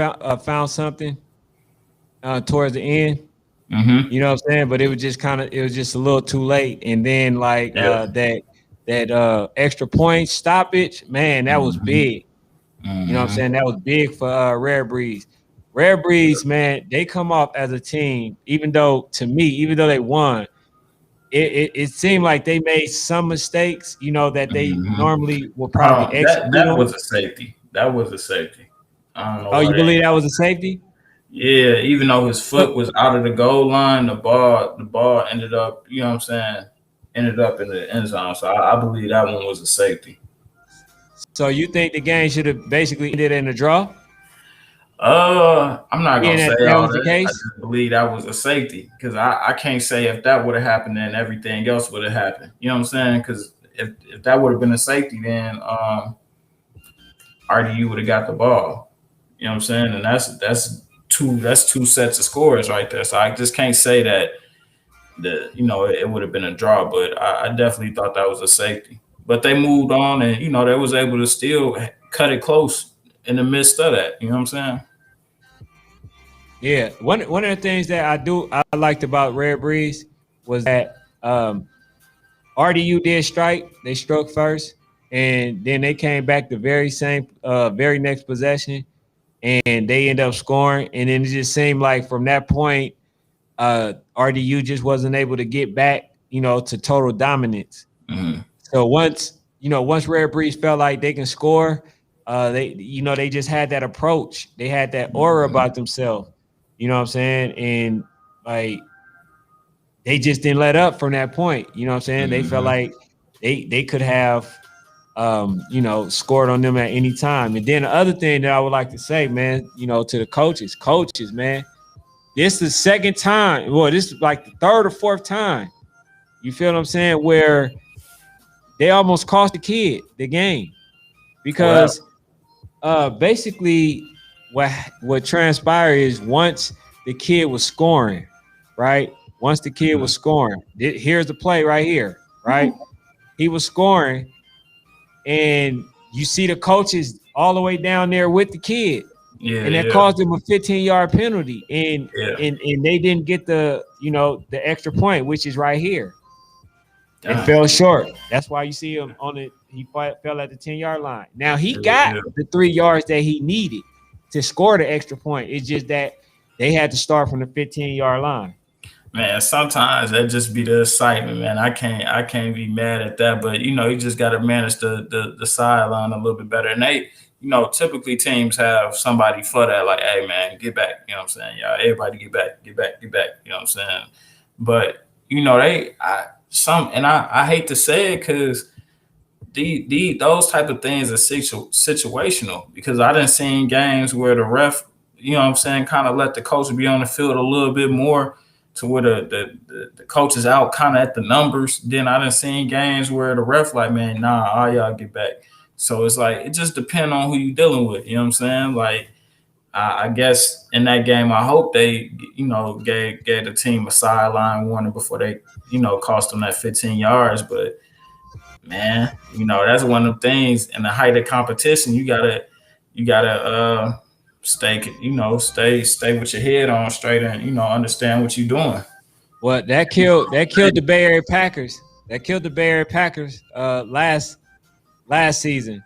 found something towards the end. Mm-hmm. You know what I'm saying? But it was just a little too late. And then like Yeah. that extra point stoppage, man, that was Mm-hmm. big. You know what I'm Mm-hmm. saying? That was big for Rare Breeze. Rare Breeze, man, they come off as a team, even though to me, even though they won, it seemed like they made some mistakes, that they Mm-hmm. normally will probably That execute that on. was a safety. That was a safety. I don't know Oh, why you they ain't. believe that was a safety? Yeah, even though his foot So, was out of the goal line, the ball ended up, you know what I'm saying, ended up in the end zone. So I believe that one was a safety. so you think the game should have basically ended in a draw? I'm not gonna Being say that that all was the that. I case? just believe that was a safety because I can't say if that would have happened, then everything else would have happened. You know what I'm saying? Because if that would have been a safety, then RDU would have got the ball. You know what I'm saying? And that's two sets of scores right there. So I just can't say that it would have been a draw, but I definitely thought that was a safety. but they moved on, and they was able to still cut it close in the midst of that. You know what I'm saying? Yeah, one of the things that I liked about Red Breeze was that RDU did strike. They struck first, and then they came back the very next possession, and they end up scoring. And then it just seemed like from that point, RDU just wasn't able to get back, to total dominance. Mm-hmm. So once Red Breeze felt like they can score, they just had that approach. They had that aura about themselves. You know what I'm saying? And like they just didn't let up from that point. You know what I'm saying? They felt Mm-hmm. like they could have scored on them at any time. And then the other thing that I would like to say, man, to the coaches, man, this is the second time. Well, this is like the third or fourth time. You feel what I'm saying? Where they almost cost the kid the game Well, because basically what transpired is once the kid was scoring, right? Once the kid was scoring, here's the play right here, right? He was scoring, and you see the coaches all the way down there with the kid, yeah, and that yeah, caused them a 15-yard penalty, and yeah. and and they didn't get the extra point, which is right here. They Damn. fell short. That's why you see him on it. He fell at the 10-yard line. Now he Yeah, got yeah. the 3 yards that he needed to score the extra point. It's just that they had to start from the 15-yard line. Man, sometimes that just be the excitement, man. I can't be mad at that, but you just got to manage the sideline a little bit better. And they, typically teams have somebody for that, like, hey, man, get back. You know what I'm saying? Yeah, everybody get back, get back, get back. You know what I'm saying? But I hate to say it because those type of things are situational because I done seen games where the ref, you know what I'm saying, kind of let the coach be on the field a little bit more to where the coach is out kind of at the numbers. Then I done seen games where the ref like, man, nah, all y'all get back. So it's like it just depends on who you dealing with. You know what I'm saying? Like I guess in that game, I hope they gave the team a sideline warning before they cost them that 15 yards, but man, that's one of the things in the height of competition. You gotta stay with your head on straight and understand what you're doing. Well, that killed the Bay Area Packers. That killed the Bay Area Packers last season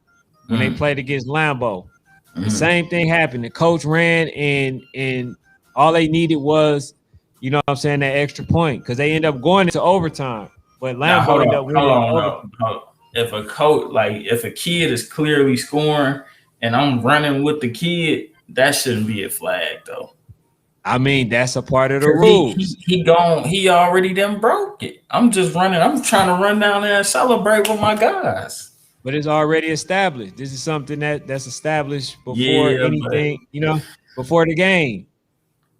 when they Mm-hmm. played against Lambeau. The Mm-hmm. same thing happened. The coach ran, and all they needed was, what I'm saying, that extra point because they end up going into overtime. But Now Lambeau hold ended on, up hold winning on, no, overtime. no. If a kid is clearly scoring and I'm running with the kid, that shouldn't be a flag though. I mean, that's a part of the Cause rules, he already done broke it. I'm just running. I'm trying to run down there and celebrate with my guys. but it's already established. This is something that's established before Yeah, but anything, before the game.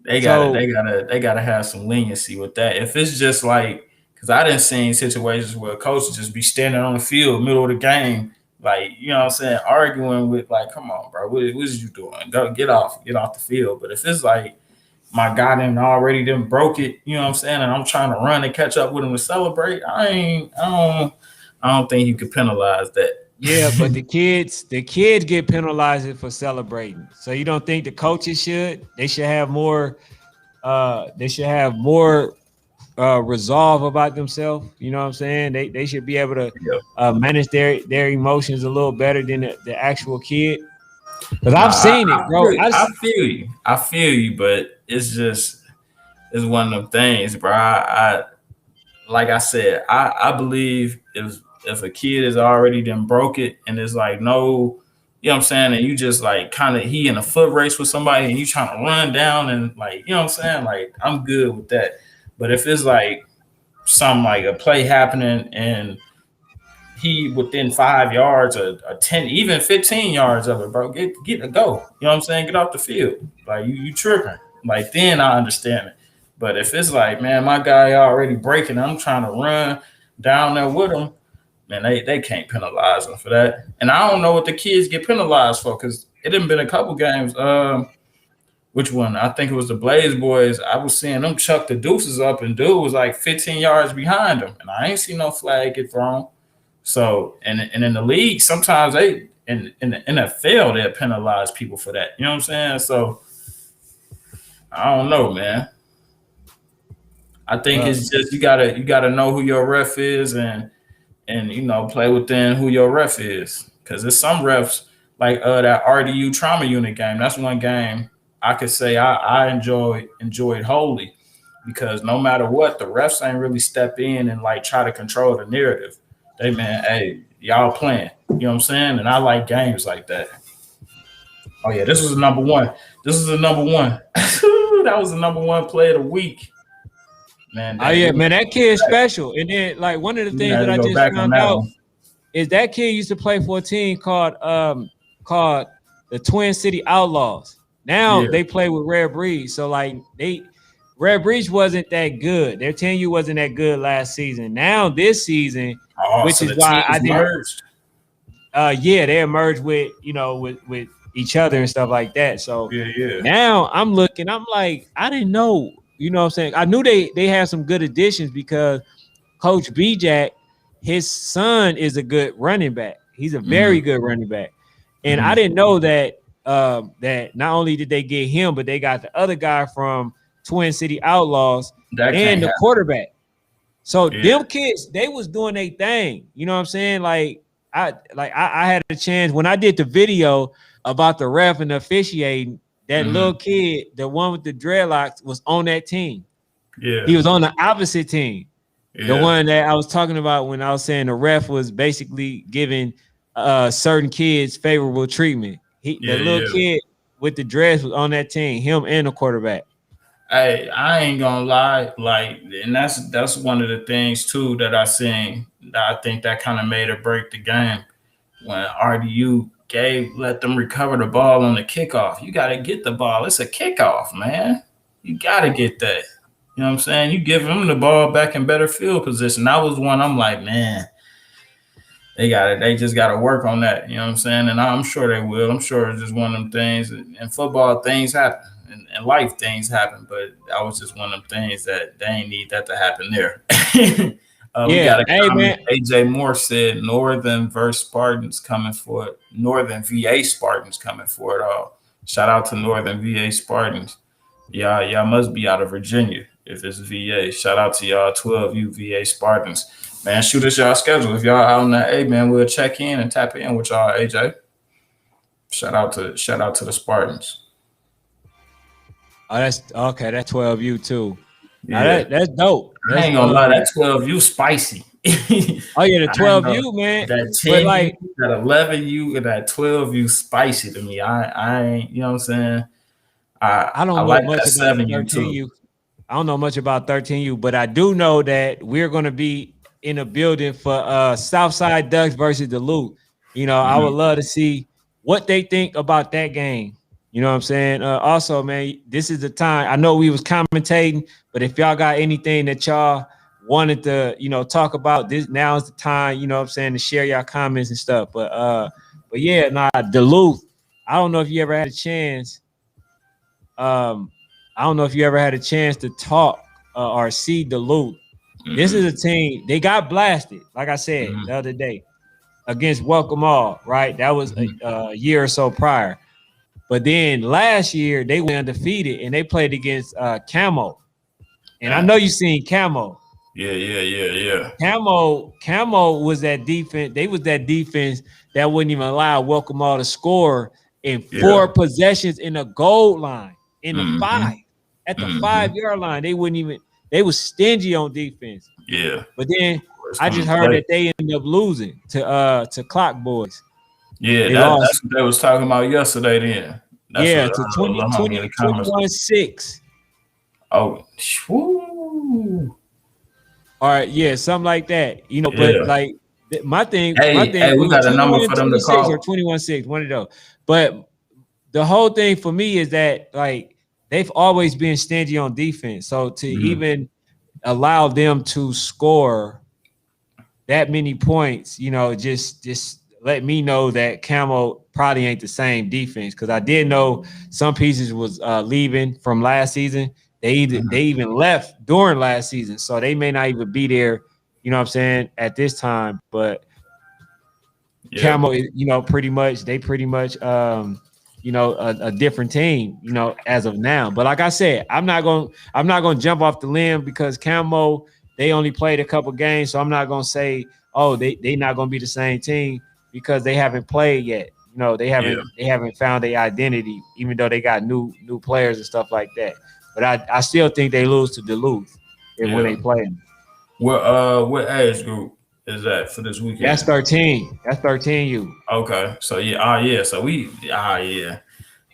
they gotta So they gotta they gotta have some leniency with that. If it's just like, because I didn't see situations where a coach just be standing on the field middle of the game, like what I'm saying, arguing with like, come on, bro, what is you doing? Go get off the field. But if it's like my guy done already done broke it, you know what I'm saying, and I'm trying to run and catch up with him and celebrate, I don't think you could penalize yeah, but that. the kids get penalized for celebrating. So you don't think the coaches should? They should have more. They should have more resolve about themselves. You know what I'm saying? They should be able to Yeah. manage their emotions a little better than the actual kid. Because No, I've I, seen I it, bro. feel I feel you. I feel you, but it's one of them things, bro. I like I said, I believe if a kid is already done broke it and it's like no, you know what I'm saying, and you just like kind of he in a foot race with somebody and you trying to run down and like what I'm saying, like I'm good with that. But if it's like some like a play happening and he within 5 yards or 10, even 15 yards of it, bro. Get a go. You know what I'm saying? Get off the field. Like you tripping. Like then I understand it. But if it's like, man, my guy already breaking, I'm trying to run down there with him, man, they can't penalize him for that. And I don't know what the kids get penalized for because it didn't been a couple games. Which one? I think it was the Blaze boys. I was seeing them chuck the deuces up, and dude was like 15 yards behind them, and I ain't seen no flag get thrown. So and in the league, sometimes they in the NFL they penalize people for that. You know what I'm saying? So I don't know, man. I think Well, it's just you gotta know who your ref is and play within who your ref is. Because there's some refs like that RDU trauma unit game. That's one game I could say I enjoyed wholly because no matter what, the refs ain't really step in and like try to control the narrative. They man, hey, y'all playing. You know what I'm saying? And I like games like that. Oh yeah, this was the number one. This is the number one. That was the number one play of the week. Man, oh dang, yeah, man, that kid's special. And then like one of the we things had that to I go just back on found that out one. is that kid used to play for a team called the Twin City Outlaws. Now Yeah. they play with Red Breeze. So like Red Breeze wasn't that good. Their 10U wasn't that good last season. Now this season, Oh, which so is the why teams I didn't merged. yeah, they emerged with with each other and stuff like that. So Yeah, yeah. now I'm looking, I'm like, I didn't know, you know what I'm saying? I knew they had some good additions because Coach B-Jack, his son is a good running back. He's a Mm-hmm. very good running back. And I Mm-hmm. didn't know that that not only did they get him, but they got the other guy from Twin City Outlaws That can't and the happen. quarterback. So Yeah. them kids, they was doing their thing. You know what I'm saying? I had a chance when I did the video about the ref and the officiating, that Mm-hmm. little kid, the one with the dreadlocks, was on that team. Yeah. He was on the opposite team. The Yeah. one that I was talking about when I was saying the ref was basically giving certain kids favorable treatment. The Yeah. little Yeah. kid with the dress was on that team, him and the quarterback. Hey, I ain't gonna lie, like, and that's one of the things too that I seen that I think that kind of made or break the game when RDU let them recover the ball on the kickoff. You got to get the ball. It's a kickoff, man. You got to get that. You know what I'm saying? You give them the ball back in better field position. That was one I'm like, man, they got it. They just got to work on that. You know what I'm saying? And I'm sure they will. I'm sure it's just one of them things. In football, things happen. In life, things happen. But that was just one of them things that they ain't need that to happen there. We got Yeah. a Hey comment. man. AJ Moore said Northern versus Spartans coming for it. Northern VA Spartans coming for it all. Shout out to Northern VA Spartans. Y'all must be out of Virginia if it's VA. Shout out to y'all 12U VA Spartans. Man, shoot us y'all schedule. If y'all out on that, hey man, we'll check in and tap in with y'all, AJ. Shout out to the Spartans. Oh, that's okay. That's 12U too. Now Yeah. that's dope. I That's ain't gonna lie, that 12U spicy. oh yeah, the I know 12U, man. that But 10U, like that 11U, and that 12U spicy to me. I ain't, you know what I'm saying? I I don't know like much that about 7U too. 13U. I don't know much about 13U, but I do know that we're going to be in a building for Southside Ducks versus Duluth. You know, I would Mhm. love to see what they think about that game. You know what I'm saying? Also, man, this is the time. I know we was commentating, but if y'all got anything that y'all wanted to, talk about, this now is the time, you know what I'm saying, to share your comments and stuff. But yeah, Duluth. I don't know if you ever had a chance um, I don't know if you ever had a chance to talk or see Duluth. This is Mhm. a team, they got blasted, like I said the Mhm. other day, against Welcome All, right? That was Mhm. a year or so prior. But then last year, they went undefeated and they played against Camo. And I Dang. know you seen Camo. Yeah, yeah, yeah, yeah, Camo was that defense. They was that defense that wouldn't even allow Welcome All to score in yeah. 4 possessions in the goal line, in the Mm-hmm. 5, at the Mm-hmm. 5 yard line. They wouldn't even. They was stingy on defense. Yeah. But then First I come just to heard play. that they ended up losing to Clock Boys. Yeah, They that's lost, what they was talking about yesterday. Then that's what yeah, to the little homie in the comments. 21-6. Oh, whoo. All right, yeah, something like that. But Yeah. like my thing, Hey, we was got a number for them to 21-26 or call. 21-6, one of those. But the whole thing for me is that like they've always been stingy on defense. So to Mm-hmm. even allow them to score that many points, just let me know that Camo probably ain't the same defense, because I did know some pieces was leaving from last season. They Mm-hmm. even left during last season, so they may not even be there. You know what I'm saying at this time, but. Yeah. Camo, pretty much they pretty much a different team, as of now. But like I said, I'm not gonna jump off the limb because Camo, they only played a couple games, so I'm not gonna say, oh, they not gonna be the same team because they haven't played yet. They Yeah. haven't found their identity, even though they got new players and stuff like that. But I still think they lose to Duluth when Yeah. they play them. What age group is that for this That's weekend? 13. That's 13U. Okay. So yeah, yeah. So yeah.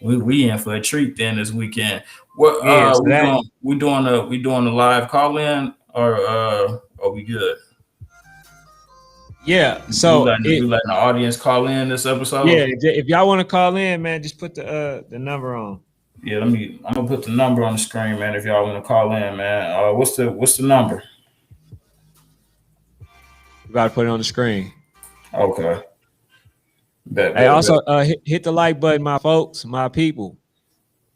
We in for a treat then this weekend. What Yeah, so we that doing we doing a live call in or are we good? yeah. We So letting we letting the audience call in this yeah, episode? if y'all want to call in, man, just put the number on. Yeah, I'm gonna put the number on the screen, man, if y'all wanna call in, man. What's the number? You got to put it on the screen. Okay. Bet, Hey, bet, bet. also hit the like button, my folks, my people.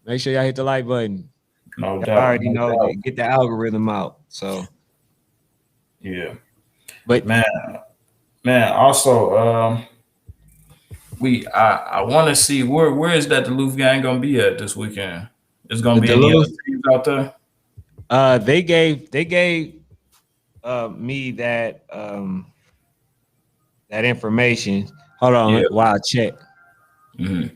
Make sure y'all hit the like button. No Y'all doubt, already no know doubt. get the algorithm out. So, Yeah. but Man, man, also I want to see where is that Duluth gang gonna be at this weekend? Is gonna the be any other Duluth, teams out there? they gave me that information. Hold on, Yeah. while I check. Mhm.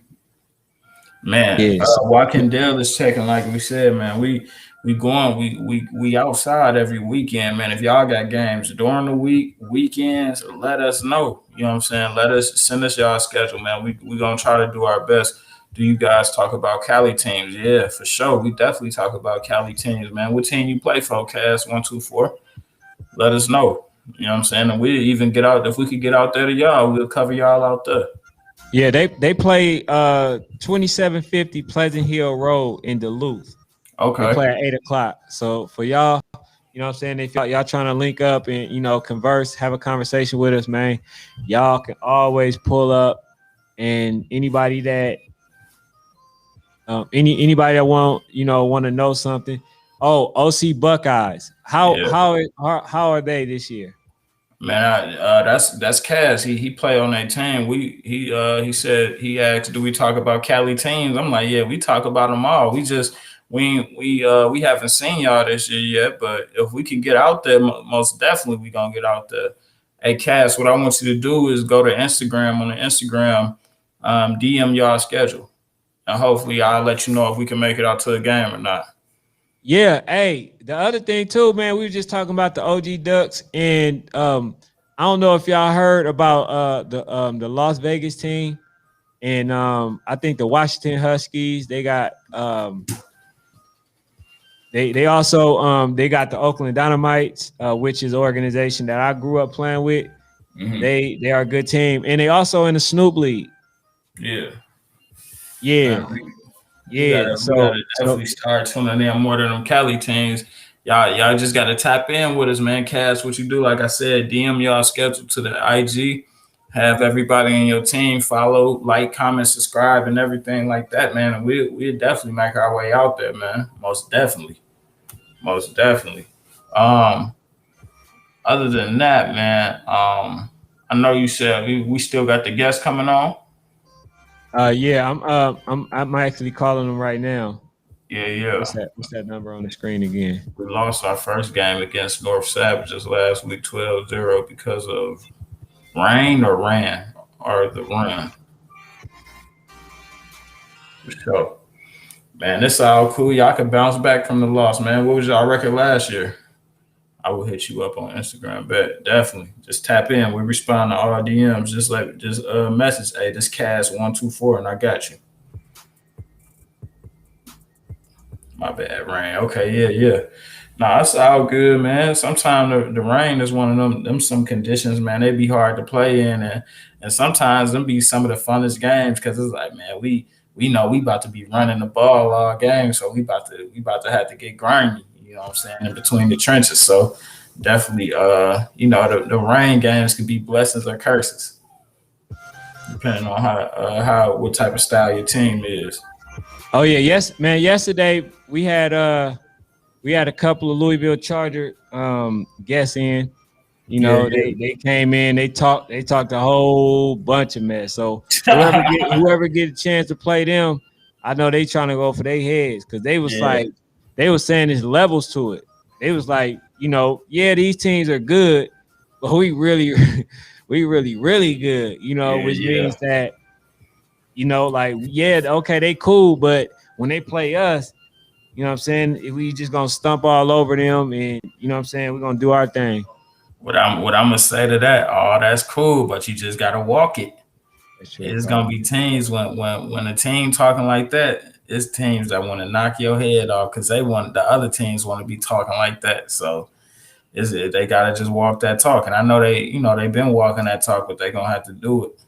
Man, Yes. Watkindale is checking like we said, man. We going we outside every weekend, man. If y'all got games during the week, weekends, let us know. You know what I'm saying? Let us send us y'all schedule, man. We gonna try to do our best. Do you guys talk about Cali teams? Yeah, for sure. We definitely talk about Cali teams, man. What team you play for? Cast 124. Let us know. You know what I'm saying? And we even get out if we could get out there to y'all, we'll cover y'all out there. Yeah, they play 2750 Pleasant Hill Road in Duluth. They Okay. play at 8 o'clock. So for y'all, what I'm saying, if y'all trying to link up and converse, have a conversation with us, man, y'all can always pull up. And anybody that want to know something. Oh, OC Buckeyes. How Yeah. how how are they this year? Man, that's Cass. He play on that team. He said he asked, "Do we talk about Cali teams?" I'm like, "Yeah, we talk about them all. We haven't seen y'all this year yet, but if we can get out there, most definitely we gonna get out there." Hey, Cass, what I want you to do is go to Instagram on the Instagram, DM y'all schedule, and hopefully I'll let you know if we can make it out to the game or not. Yeah, hey, the other thing too, man, we were just talking about the OG Ducks, and I don't know if y'all heard about the Las Vegas team, and I think the Washington Huskies. They got they also they got the Oakland Dynamites, which is an organization that I grew up playing with. Hmm. They are a good team, and they also in the Snoop League. Yeah, man. Yeah, We yeah. gotta we gotta So definitely start tuning in more to them Cali teams. Y'all just gotta tap in with us, man. Cash, what you do? Like I said, DM y'all schedule to the IG. Have everybody in your team follow, like, comment, subscribe, and everything like that, man. And we'll definitely make our way out there, man. Most definitely, most definitely. Um, Other than that, man, I know you said we still got the guests coming on. yeah, I'm actually calling them right now. Yeah, yeah. What's that number on the screen again? We lost our first game against North Savages last week 12-0 because of rain or ran or the run. For sure. Man, this all cool. Y'all can bounce back from the loss, man. What was y'all record last year? I will hit you up on Instagram. Bet definitely. Just tap in. We respond to all DMs. Just message. Hey, this cast 124 and I got you. My bad, rain. Okay, yeah, yeah. Nah, it's all good, man. Sometimes the rain is one of them some conditions, man. They be hard to play in, and sometimes them be some of the funnest games because it's like, man, we know we about to be running the ball all game, so we about to have to get grimy. You know what I'm saying, in between the trenches. So definitely, the rain games can be blessings or curses depending on how what type of style your team is. Oh yeah, yes, man. Yesterday we had a couple of Louisville Charger guests in, You Yeah, know, they came in, they talked a whole bunch of mess. So whoever get a chance to play them, I know they trying to go for their heads because they was yeah, like they was saying there's levels to it. They was like, yeah, these teams are good, but we really we really good, yeah, which yeah. means that, like, yeah, okay, they cool, but when they play us, you know what I'm saying, we just gonna stump all over them, and you know what I'm saying, we're gonna do our thing. What I'm gonna say to that? Oh, that's cool, but you just gotta walk it. That's true, It's gonna coach. be teams when a team talking like that, it's teams that want to knock your head off because they want the other teams want to be talking like that. So is it they gotta just walk that talk. And I know they've been walking that talk, but they're gonna have to do it.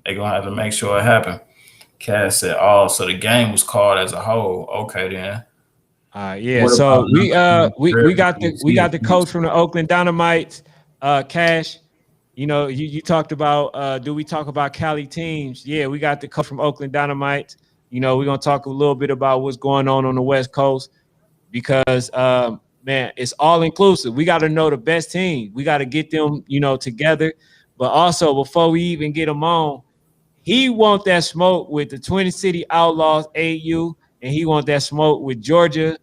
They're gonna have to make sure it happen. Cass said, "Oh, so the game was called as a whole. Okay, then. Yeah. What about So we number uh three? we Red we got the Bulls? we He a got the coach beast. from the Oakland Dynamites, Cash. You talked about do we talk about Cali teams? Yeah, we got the coach from Oakland Dynamites. We're gonna talk a little bit about what's going on the West Coast because man, it's all inclusive. We got to know the best team. We got to get them, together. But also before we even get them on, he want that smoke with the Twin City Outlaws 8U, and he want that smoke with Georgia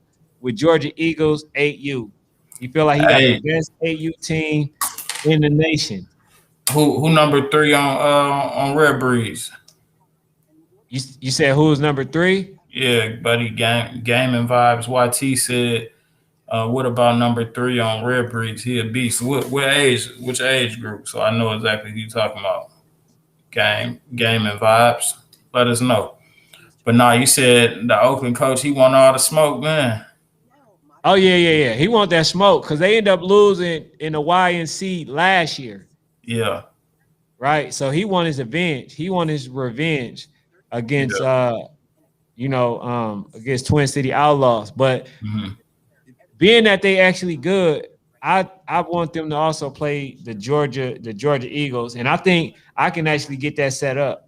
Eagles 8U. He feel like he got the Hey, best 8U team in the nation. who number three on Red Breeze? You said who's number three? Yeah, buddy, game and vibes. YT said, what about number three on Red Breeze? He a beast. What age? Which age group? So I know exactly who you talking about. Game and vibes. Let us know. But nah, you said the Oakland coach. He want all the smoke, man. Oh yeah. He want that smoke because they end up losing in the YNC last year, Yeah, right? So he want his revenge. He want his revenge against yeah. against Twin City Outlaws. But Hmm. being that they actually good, I want them to also play the Georgia Eagles, and I think I can actually get that set up.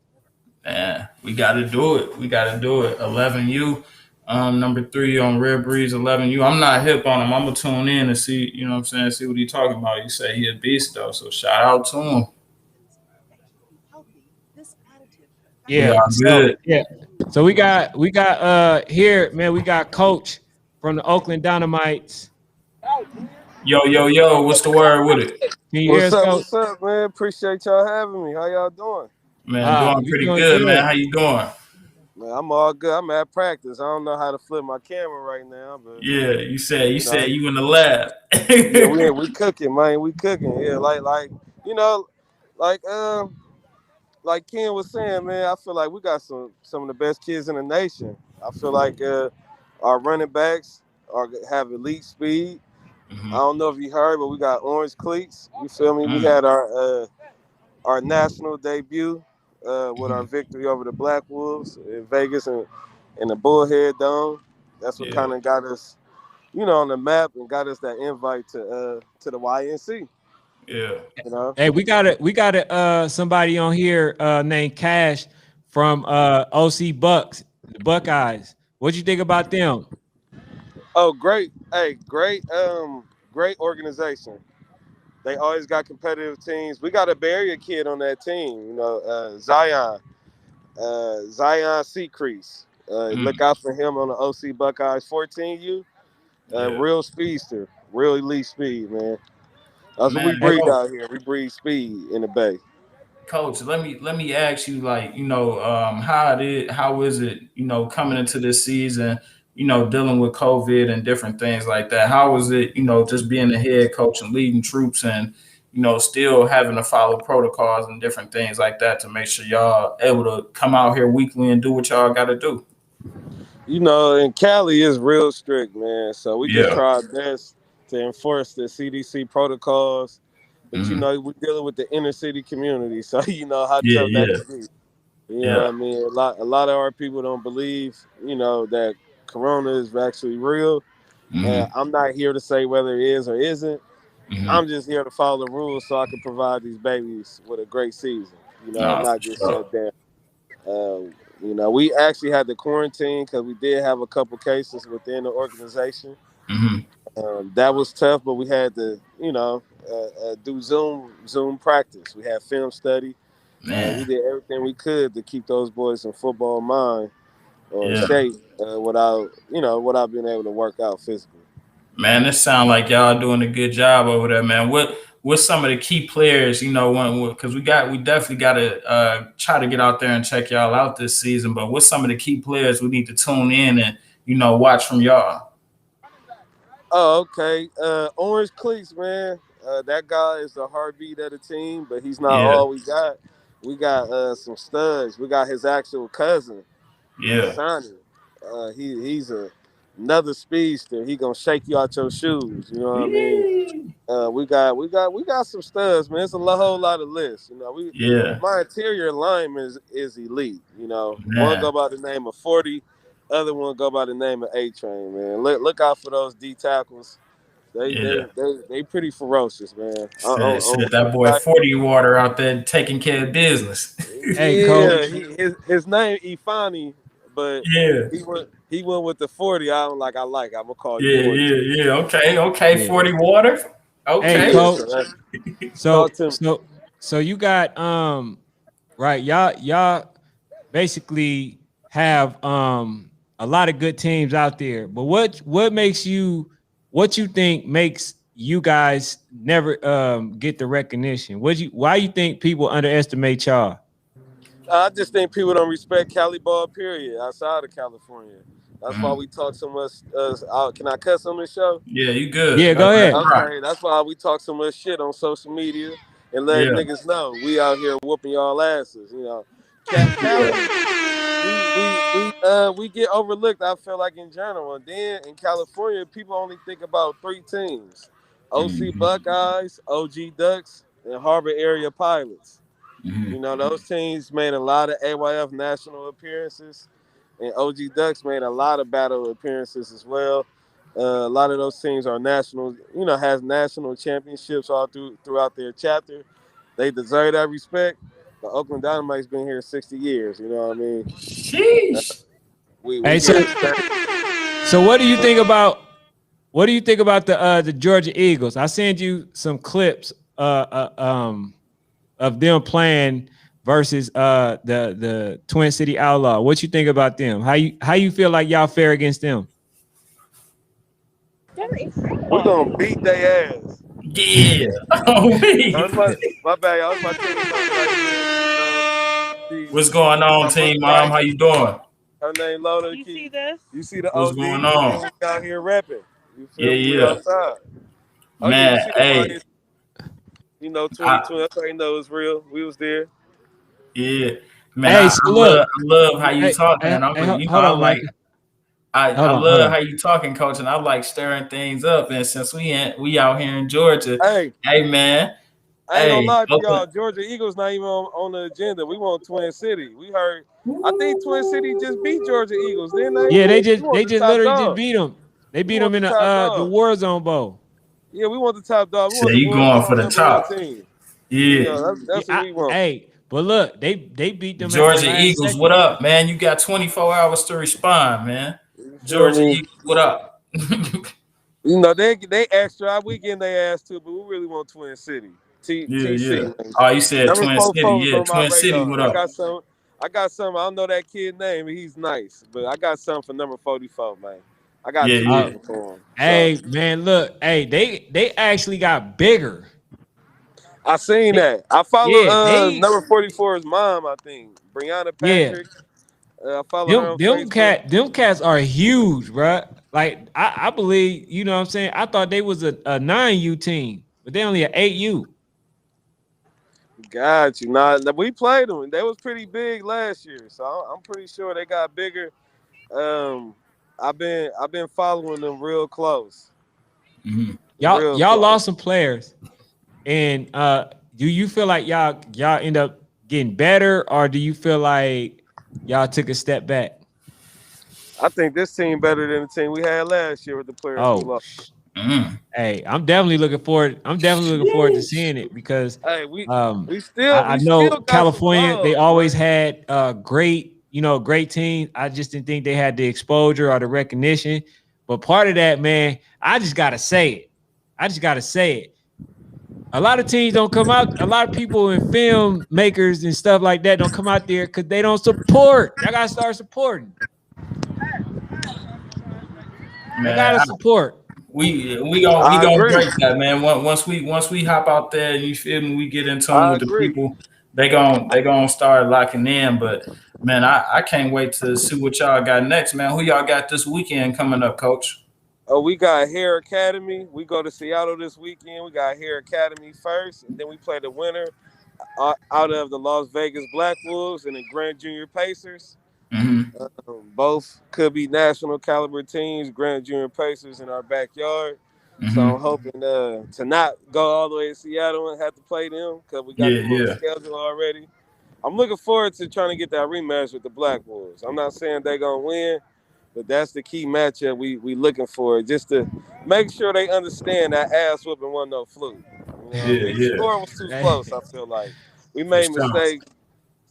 Man, we got to do it. We got to do it. 11U, number three on Red Breeze. 11U. I'm not hip on him. I'm gonna tune in and see. You know what I'm saying? See what he talking about. You say he a beast though, so shout out to him. We Yeah. are So good. yeah. So we got here, man. We got Coach from the Oakland Dynamites. Yo, yo, yo. What's the word with it? Can you hear What's us, up? Coach? What's up, man? Appreciate y'all having me. How y'all doing? Man, doing We pretty doing good, man. good. How you doing? Man, I'm all good. I'm at practice. I don't know how to flip my camera right now, but Yeah, you you said know, you in the lab. yeah, we cooking, man. We cooking. Yeah, like you know, like like Ken was saying, man. I feel like we got some of the best kids in the nation. I feel like our running backs have elite speed. I Hmm. don't know if you heard, but we got orange cleats. You feel me? We Mm. had our national debut with our Hmm. victory over the Black Wolves in Vegas and in the Bullhead Dome. That's what Yeah, kind of got us, on the map and got us that invite to the YNC. yeah. You know. Hey, we got a somebody on here named Cash from OC Bucks, the Buckeyes. What you think about them? Oh, great! Hey, great organization. They always got competitive teams. We got a Bay Area kid on that team. Zion Seacrease. Look Mm. out for him on the OC Buckeyes 14U. Yeah. Real speedster, real elite speed, man. That's what we Man, Hey, breed out here. We breed speed in the Bay. coach, let me ask you, like, how is it, coming into this season, dealing with COVID and different things like that. How is it, just being the head coach and leading troops and, still having to follow protocols and different things like that to make sure y'all able to come out here weekly and do what y'all got to do. And Cali is real strict, man. So we just Yeah. try our best to enforce the CDC protocols. But Hmm. we're dealing with the inner city community, so you know how Yeah. tough that Yeah. can be. You know Yeah. what I mean? A lot of our people don't believe, that Corona is actually real. And Hmm. I'm not here to say whether it is or isn't. Hmm. I'm just here to follow the rules so I can provide these babies with a great season. No, for Not just sure. shut down. We actually had to quarantine because we did have a couple cases within the organization. Hmm. That was tough, but we had to, do Zoom practice. We had film study. We Man, did everything we could to keep those boys in football mind or yeah. shape without being able to work out physically. Man, it sounds like y'all doing a good job over there, man. What's some of the key players? Because we definitely got to try to get out there and check y'all out this season. But what's some of the key players we need to tune in and watch from y'all? Oh, okay. Orange Cleats, man. That guy is the heartbeat of the team, but he's not Yeah, all we got. We got some studs. We got his actual cousin, yeah, Sonny. He's another speedster. He gonna shake you out your shoes. You know what I mean? We got some studs, man. It's whole lot of lists. yeah, My interior lineman is elite. One man, go by the name of 40, other one go by the name of A Train, man. Look out for those D tackles. They they yeah. they they pretty ferocious, man. Said that boy 40 water out there taking care of business. Hey, Yeah, coach. his name Ifani, but Yeah, he went with the 40. I don't like. I'm gonna call you yeah, 40. yeah, yeah. Okay, okay. Yeah. 40 water. Hey, Okay. Yeah, so coach. that's So talk to me. so so you got right, y'all basically have a lot of good teams out there. But what you think makes you guys never get the recognition? Why you think people underestimate y'all? I just think people don't respect Cali ball. Period. Outside of California, that's why Mhm. we talk so much. Can I cuss on this show? Yeah, you good. Yeah, go Let it ahead. rock. Okay, that's why we talk so much shit on social media and let Yeah, niggas know we out here whooping y'all asses. yeah. Cali, we get overlooked. I feel like in general, and then in California, people only think about three teams: OC Mhm, Buckeyes, OG Ducks, and Harbor Area Pilots. mhm. Those teams made a lot of AYF national appearances, and OG Ducks made a lot of battle appearances as well. A lot of those teams are national, has national championships throughout their chapter. They deserve that respect. The Oakland Dynamite's been here 60 years. You know what I mean? Sheesh. We Hey, here so to stay. so what do you think about the Georgia Eagles? I sent you some clips of them playing versus the Twin City Outlaw. What you think about them? How you feel like y'all fare against them? We're gonna beat their ass. Yeah. Oh, That's wait. my bad. That was my team mom right here. What's going She on, my team mother mom? right How here. you doing? Her name Lola. You see this? You see the What's OD, going and then on? we out here repping. You Yeah, feel me? We yeah. outside. Oh yeah, you Man, see the hey, Lions, I, 2020. That's how you know it's real. We was there. yeah. Man, Hey, so look, I love how you hey, talking, hey, and hey, I hold on, like Micah. I Hold on, hold love on. how you talking, coach, and I like stirring things up. And since we out here in Georgia, Hey, hey man, I ain't gonna hey, lie to y'all. Oakland, Georgia Eagles not even on the agenda. We want Twin City. We heard. I think Twin City just beat Georgia Eagles, didn't they? Yeah, they We just want they the just top literally just dog. beat them. They We beat want them the in top the dog. Warzone Bowl. Yeah, we want the top dog. We so want the you going for Warzone the number one top? team. Yeah, That's what Yeah, we want. hey, but look, they beat them at the Georgia last Eagles, what second. up, man? You got 24 hours to respond, man. You feel Georgia me? Eagles, what up? They extra. We getting their ass too, but we really want Twin City. Yeah, TC, yeah. man. Oh, you said Number Twin City, 44 was yeah. on my Twin City, radar. what up? I got some. I don't know that kid name, but he's nice. But I got something for number 44, man. I got Yeah, two yeah. Uh, of them for him. So hey, man, look, hey, they actually got bigger. I seen They, that. I follow yeah, they number 44's mom, I think. Brianna yeah. Patrick. I follow her on Facebook. Them cats are huge, bruh. Like I believe, you know what I'm saying? I thought they was a 9U team, but they only an 8U. Got you. Nah, we played them. They was pretty big last year, so I'm pretty sure they got bigger. Um, I've been following them real close, Mhm. Y'all real y'all close. lost some players. And do you feel like y'all end up getting better, or do you feel like y'all took a step back? I think this team better than the team we had last year with the players we Oh, lost. Mm. hey, I'm definitely looking forward. I'm definitely looking forward to Sheesh. seeing it because Hey, we um, we still I we still know got some California. They dogs, always man. had great, great teams. I just didn't think they had the exposure or the recognition. But part of that, man, I just gotta say it. A lot of teams don't come out. A lot of people in film makers and stuff like that don't come out there because they don't support. Y'all gotta start supporting. Y'all Man, gotta support. we gonna agree. break that, man. Once we hop out there, you feel me? We get in tune I with the agree. people. They gonna start locking in. But man, I can't wait to see what y'all got next, man. Who y'all got this weekend coming up, Coach? We got Hair Academy. We go to Seattle this weekend. We got Hair Academy first, and then we play the winner out of the Las Vegas Black Wolves and the Grand Junior Pacers. Mm-hmm. Both could be national caliber teams. Grand Junior Pacers in our backyard. So I'm Mm-hmm. hoping to not go all the way to Seattle and have to play them because we got Yeah, them on the yeah, schedule already. I'm looking forward to trying to get that rematch with the Black Wolves. I'm not saying they're gonna win, but that's the key matchup we looking for, just to make sure they understand that ass whooping wasn't no fluke. You know, yeah, the yeah. score was too close. I feel like we For made sure. mistakes,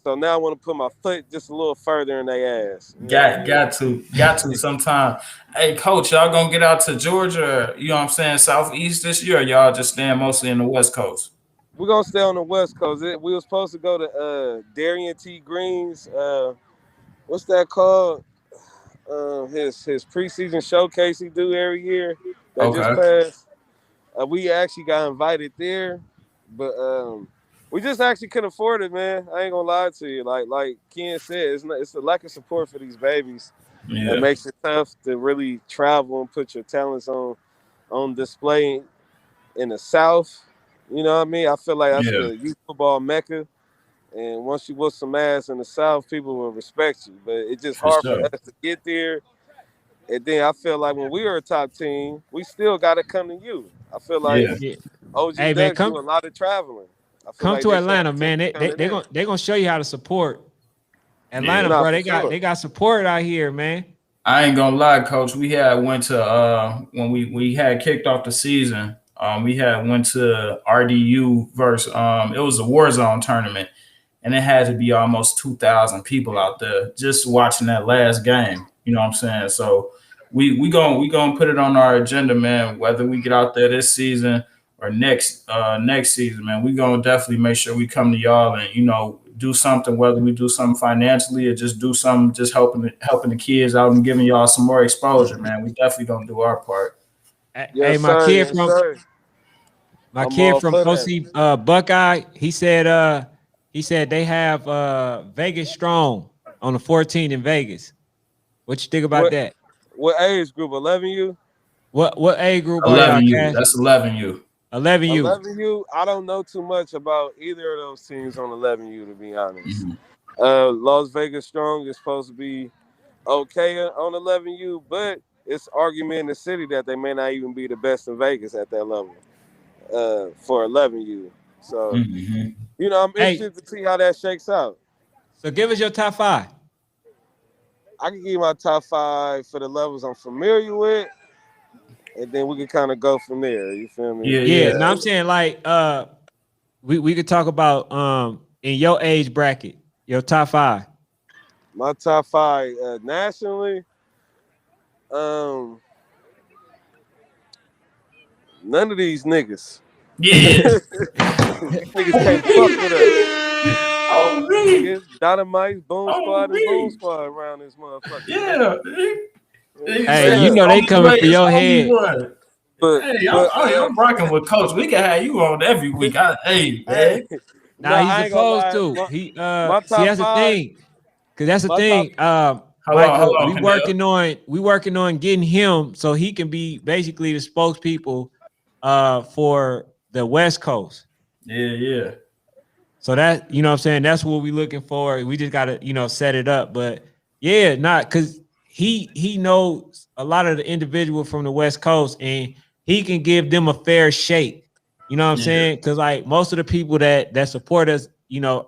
so now I want to put my foot just a little further in their ass. You know what I Got mean? got to sometime. Hey, Coach, y'all gonna get out to Georgia? You know what I'm saying? Southeast this year? Or y'all just staying mostly in the West Coast? We're gonna stay on the West Coast. We were supposed to go to Darian T. Green's. What's that called? His preseason showcase he do every year that just Okay. passed. We actually got invited there, but we just actually couldn't afford it, man. I ain't gonna lie to you. Like Ken said, it's a lack of support for these babies that Yeah, makes it tough to really travel and put your talents on display in the South. You know what I mean? I feel like that's yeah, the youth football mecca. And once you whoop some ass in the South, people will respect you. But it's just for hard for sure. us to get there. And then I feel like when we were a top team, we still got to come to you. I feel like Yeah, Yeah. OG Hey man, Ducks come do a lot of traveling. I feel come like to they should have Atlanta, a team man. They come they to they them. gonna they gonna show you how to support Atlanta, yeah. Not bro. for They sure. got support out here, man. I ain't gonna lie, Coach. We had went to when we had kicked off the season. We had went to RDU versus it was a Warzone tournament, and it had to be almost 2,000 people out there just watching that last game. You know what I'm saying? So we gonna put it on our agenda, man. Whether we get out there this season or next season, man, we gonna definitely make sure we come to y'all and do something. Whether we do something financially or just do something, just helping the kids out and giving y'all some more exposure, man. We definitely gonna do our part. Hey, Yes, sir. Yes, sir. my I'm kid all from for that. OC Buckeye, he said they have Vegas Strong on the 14th in Vegas. What you think about What that? what age group? 11U? What age group are y'all, 11U. Cash? That's 11U. 11U. 11U? I don't know too much about either of those teams on 11U, to be honest. Mhm. Las Vegas Strong is supposed to be okay on 11U, but it's argument in the city that they may not even be the best in Vegas at that level for 11U. So, Mhm. I'm Hey, interested to see how that shakes out. so give us your top five. I can give you my top five for the levels I'm familiar with, and then we can kind of go from there. You feel me? Yeah, Yeah, yeah. no, I'm saying like we could talk about in your age bracket, your top five. My top five nationally, um, none of these niggas. Yeah. These niggas can't fuck with us. Oh, me. Niggas, Dynamite, Boom Oh, Squad, and Boom me. Squad around this motherfucker. Yeah. Hey, Say you it's Yeah, know they only coming way. for It's your only head. one. but Hey, but I'm rocking with Coach. We can have you on every week. Hey, hey, man. no, Nah, he's I ain't gonna supposed lie. to. My, He my see top that's the five, thing. Cause that's the my top. thing. Hold Micah, on, Canel. we working on getting him so he can be basically the spokespeople for the West Coast. Yeah, yeah. So that, you know what I'm saying, that's what we looking for. We just gotta, set it up. But yeah, not because he knows a lot of the individual from the West Coast and he can give them a fair shake. You know what I'm Yeah, saying? Because like most of the people that support us,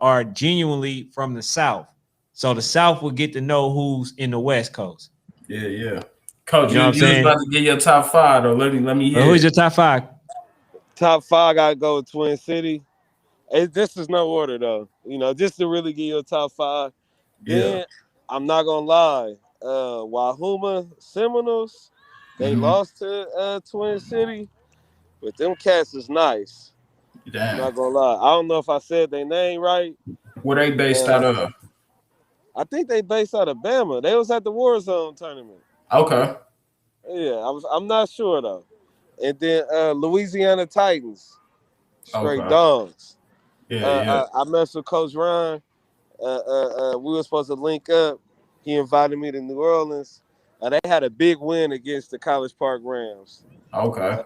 are genuinely from the South. So the South will get to know who's in the West Coast. yeah, yeah. Coach, You you, know what I'm you was saying? about to get your top five though. Let me But hear who's it. your top five? Top five, I gotta go with Twin City. This is no order though. Just to really give you a top five. Yeah. Then I'm not gonna lie. Wahuma Seminoles, They lost to Twin City, but them cats is nice. I'm Damn. not gonna lie. I don't know if I said their name right. Where they based out of? I think they based out of Bama. They was at the Warzone tournament. Okay. Yeah, I'm not sure though. And then Louisiana Titans, straight Okay. dogs. Yeah. I messed with Coach Ron. We were supposed to link up. He invited me to New Orleans. They had a big win against the College Park Rams. Okay.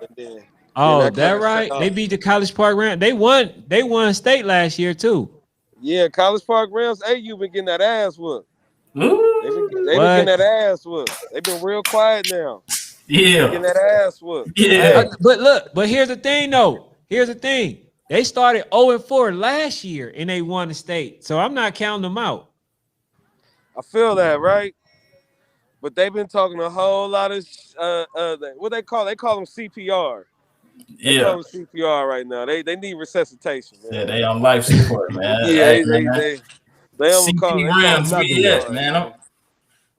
Oh, that that kinda right? set They off. beat the College Park Rams. They won state last year too. Yeah, College Park Rams. Hey, you been getting that ass whooped. They been getting What? that ass whooped. They been real quiet now. Yeah. Getting that ass whooped. Yeah. But here's the thing though. Here's the thing. They started 0-4 last year and they won the state. So I'm not counting them out. I feel that, right? But they've been talking a whole lot of what they call them CPR. They Yeah. call them CPR right now. They need resuscitation, man. Yeah, they on life support, man. Yeah, Hey, man. they CP call them Rams, we it, CPR. man.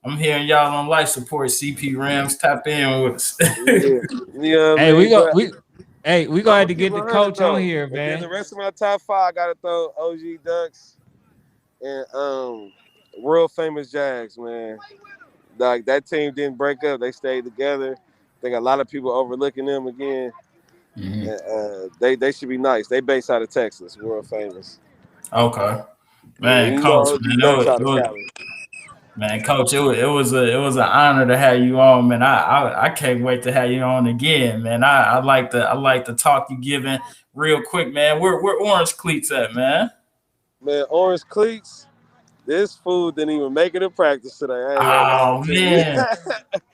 I'm hearing y'all on life support. CP Rams, tap in with us. Yeah, you know what I Hey, mean? we gonna I'm have gonna to keep get the 100 coach though. on here, And then the man. rest of my top 5, I gotta throw OG Ducks and world famous Jags, man. Like that team didn't break up; they stayed together. I think a lot of people overlooking them again. They should be nice. They based out of Texas, world famous. Okay. Yeah, Man, you coach, know OG man, Ducks out of Cali. Coach, it was an honor to have you on, man. I can't wait to have you on again, man. I like the talk you giving real quick, man. Where Orange Cleats at, man? Man, orange cleats. This fool didn't even make it to practice today. I ain't gonna lie Oh to you. man.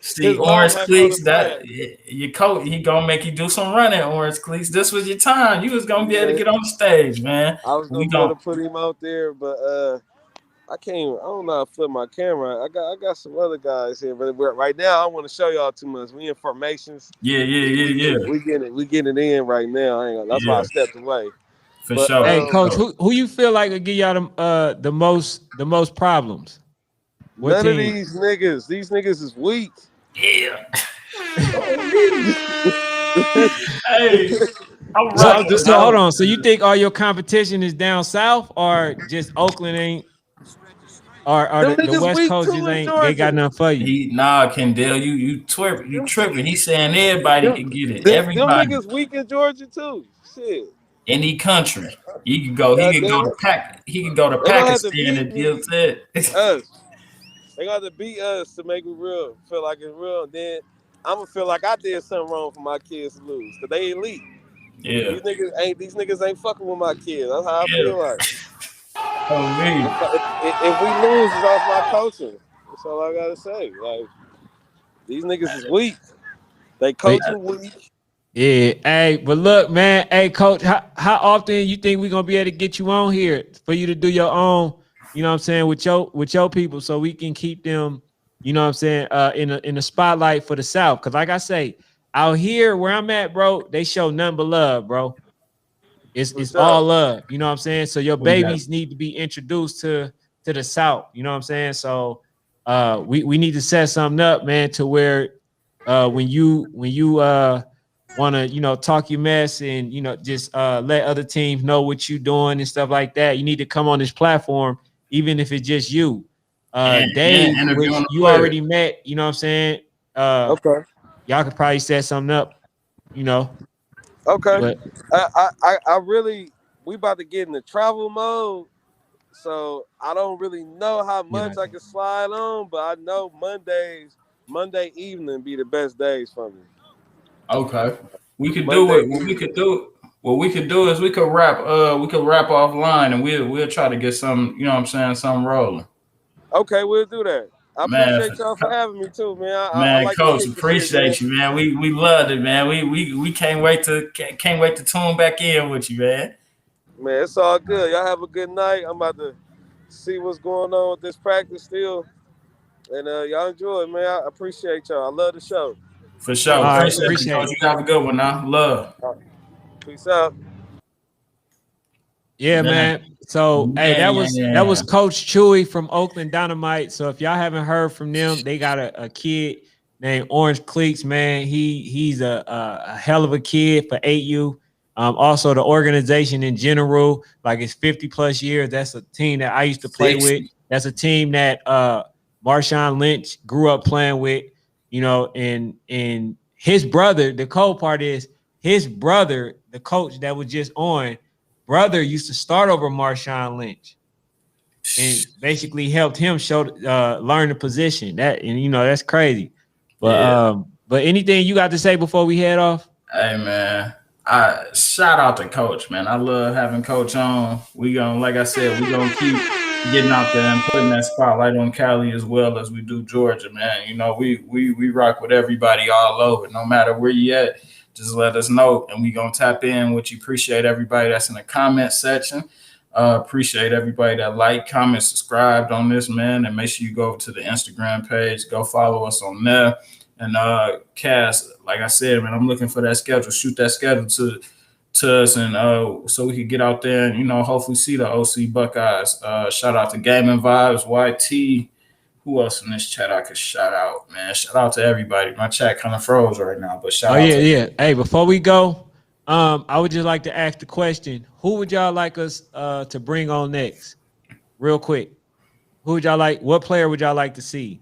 See, His mom Orange had to go to Cleats, practice. that your coach, he gonna make you do some running, Orange Cleats. This was your time. You was gonna be able to Yeah, get on the stage, man. I was We gonna be able gonna to put him out there, but I can't. I don't know how to flip my camera. I got some other guys here, but right now I don't want to show y'all too much. We in formations. yeah. We getting it in right now. I ain't gonna, that's why I Yeah, stepped away. for But sure. Hey, coach, who you feel like will give y'all the most problems? What none of team? these niggas. These niggas is weak. Yeah. Oh, Hey, I'm So, rocking. so hold on. So you think all your competition is down south, or just Oakland ain't, or them the niggas West weak Coast too just in ain't? They got Georgia. nothing for you. Kendall, you tripping. He's saying everybody Them, can get it. them Everybody. niggas weak in Georgia too. Shit. Any country. He could go. God damn it. He could go to They gonna have to Pakistan beat and deal me. with it. Us. They got to beat us to make it real. Feel like it's real. And then I'm gonna feel like I did something wrong for my kids to lose. Cause they elite. Yeah, These niggas ain't fucking with my kids. That's how I yeah. feel like. Oh me. If we lose, it's off my coaching. That's all I gotta say. Like these niggas is weak. They But coaching weak. yeah, hey, but look, man, hey, coach, how often you think we're gonna be able to get you on here for you to do your own, you know what I'm saying, with your people, so we can keep them, you know what I'm saying, in the spotlight for the South. Cause like I say, out here where I'm at, bro, they show nothing but love, bro. It's What's all up? love, you know what I'm saying? So your We got babies need to be introduced to the South, you know what I'm saying? So we need to set something up, man, to where when you want to, you know, talk your mess and, you know, just let other teams know what you're doing and stuff like that, you need to come on this platform, even if it's just you. and Dave, which interviewing the you players. already met, you know what I'm saying? Okay. Y'all could probably set something up, you know, Okay. but I really we about to get in the travel mode. So I don't really know how yeah. much I can slide on, but I know Monday evening be the best days for me. Okay. We could do Monday it. evening. What we could do is we could wrap offline and we'll try to get some, you know what I'm saying, something rolling. Okay, we'll do that. I Man, appreciate y'all for having me too, man. I man, like to coach, kick the shit, man. appreciate you, man. We loved it, man. We can't wait to tune back in with you, man. Man, it's all good. Y'all have a good night. I'm about to see what's going on with this practice still. And y'all enjoy it, man. I appreciate y'all. I love the show. For sure. All right, Appreciate you, appreciate coach. it. You have a good one now. Love. Peace out. Yeah, Man. man. So, hey, that was Man. Coach Chewie from Oakland Dynamite. So, if y'all haven't heard from them, they got a kid, named Orange Cleats, man. He's a hell of a kid for 8U. Also the organization in general, like it's 50 plus years. That's a team that I used to play with. That's a team that Marshawn Lynch grew up playing with, and his brother, the cool part is his brother, the coach that was just on, brother used to start over Marshawn Lynch and basically helped him learn the position. That's crazy. But anything you got to say before we head off? Hey man, I shout out to Coach, man. I love having Coach on. Like I said, we gonna keep getting out there and putting that spotlight on Cali as well as we do Georgia, man. We rock with everybody all over. No matter where you at, just let us know, and we gonna tap in. Which you appreciate everybody that's in the comment section. Appreciate everybody that like, comment, subscribed on this, man, and make sure you go over to the Instagram page. Go follow us on there. And Cass, like I said, man, I'm looking for that schedule. Shoot that schedule to us, and so we can get out there and hopefully see the OC Buckeyes. Shout out to Gaming Vibes, YT. Who else in this chat I could shout out, man? Shout out to everybody. My chat kind of froze right now, but shout out. Yeah. Hey, before we go, I would just like to ask the question: who would y'all like us to bring on next? Real quick, who would y'all like? What player would y'all like to see?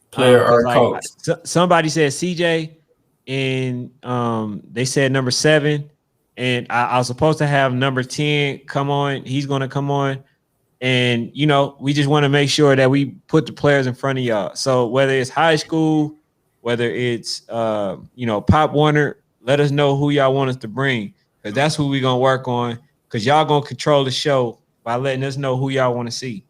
Player or coach? Somebody said CJ, and they said number 7, and I was supposed to have number 10 come on. He's going to come on, and we just want to make sure that we put the players in front of y'all. So whether it's high school, whether it's Pop Warner, let us know who y'all want us to bring, because that's who we're gonna work on. Because y'all gonna control the show by letting us know who y'all want to see.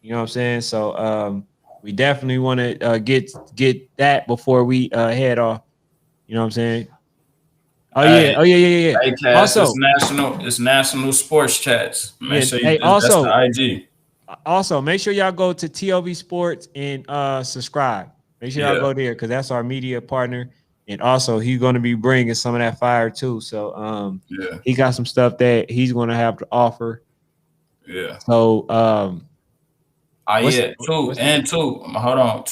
You know what I'm saying? So we definitely want to get that before we head off. You know what I'm saying? Yeah. Hey, Cass, also, it's national sports chats. Make sure that's the IG. Also, make sure y'all go to TOV Sports and subscribe. Make sure y'all go there, because that's our media partner. And also, he's going to be bringing some of that fire too. So he got some stuff that he's going to have to offer. Yeah. So hold on,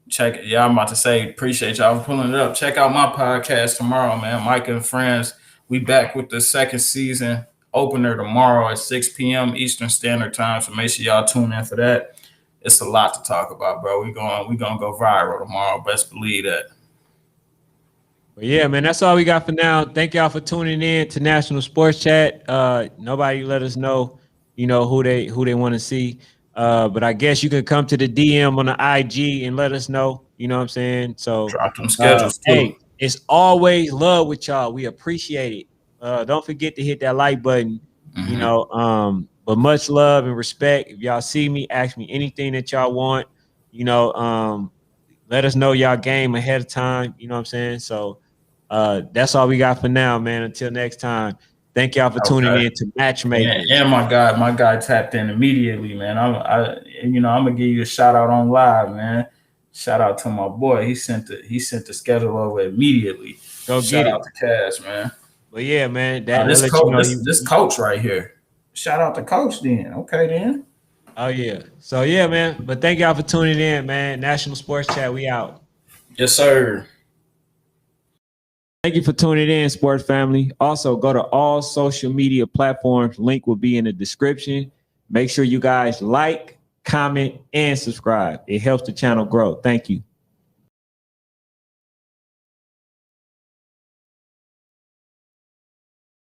check it. Yeah, I'm about to say, appreciate y'all for pulling it up. Check out my podcast tomorrow, man. Mike and Friends. We back with the second season opener tomorrow at 6 p.m. Eastern Standard Time. So make sure y'all tune in for that. It's a lot to talk about, bro. We gonna go viral tomorrow. Best believe that. But yeah, man, that's all we got for now. Thank y'all for tuning in to National Sports Chat. Nobody let us know, who they want to see. But I guess you can come to the DM on the IG and let us know. You know what I'm saying? So drop them schedules too. Hey, it's always love with y'all. We appreciate it. Don't forget to hit that like button. Mm-hmm. But much love and respect. If y'all see me, ask me anything that y'all want. Let us know y'all game ahead of time. You know what I'm saying? So that's all we got for now, man. Until next time. Thank y'all for tuning in to Matchmakers. And my guy tapped in immediately, man. I'm gonna give you a shout out on live, man. Shout out to my boy. He sent the schedule over immediately. Shout out to Cass, man. But yeah, man, this coach right here. Shout out to Coach then. Okay, then. Oh yeah. So yeah, man. But thank y'all for tuning in, man. National Sports Chat, we out. Yes, sir. Thank you for tuning in, sports family. Also, go to all social media platforms. Link will be in the description. Make sure you guys like, comment, and subscribe. It helps the channel grow. Thank you.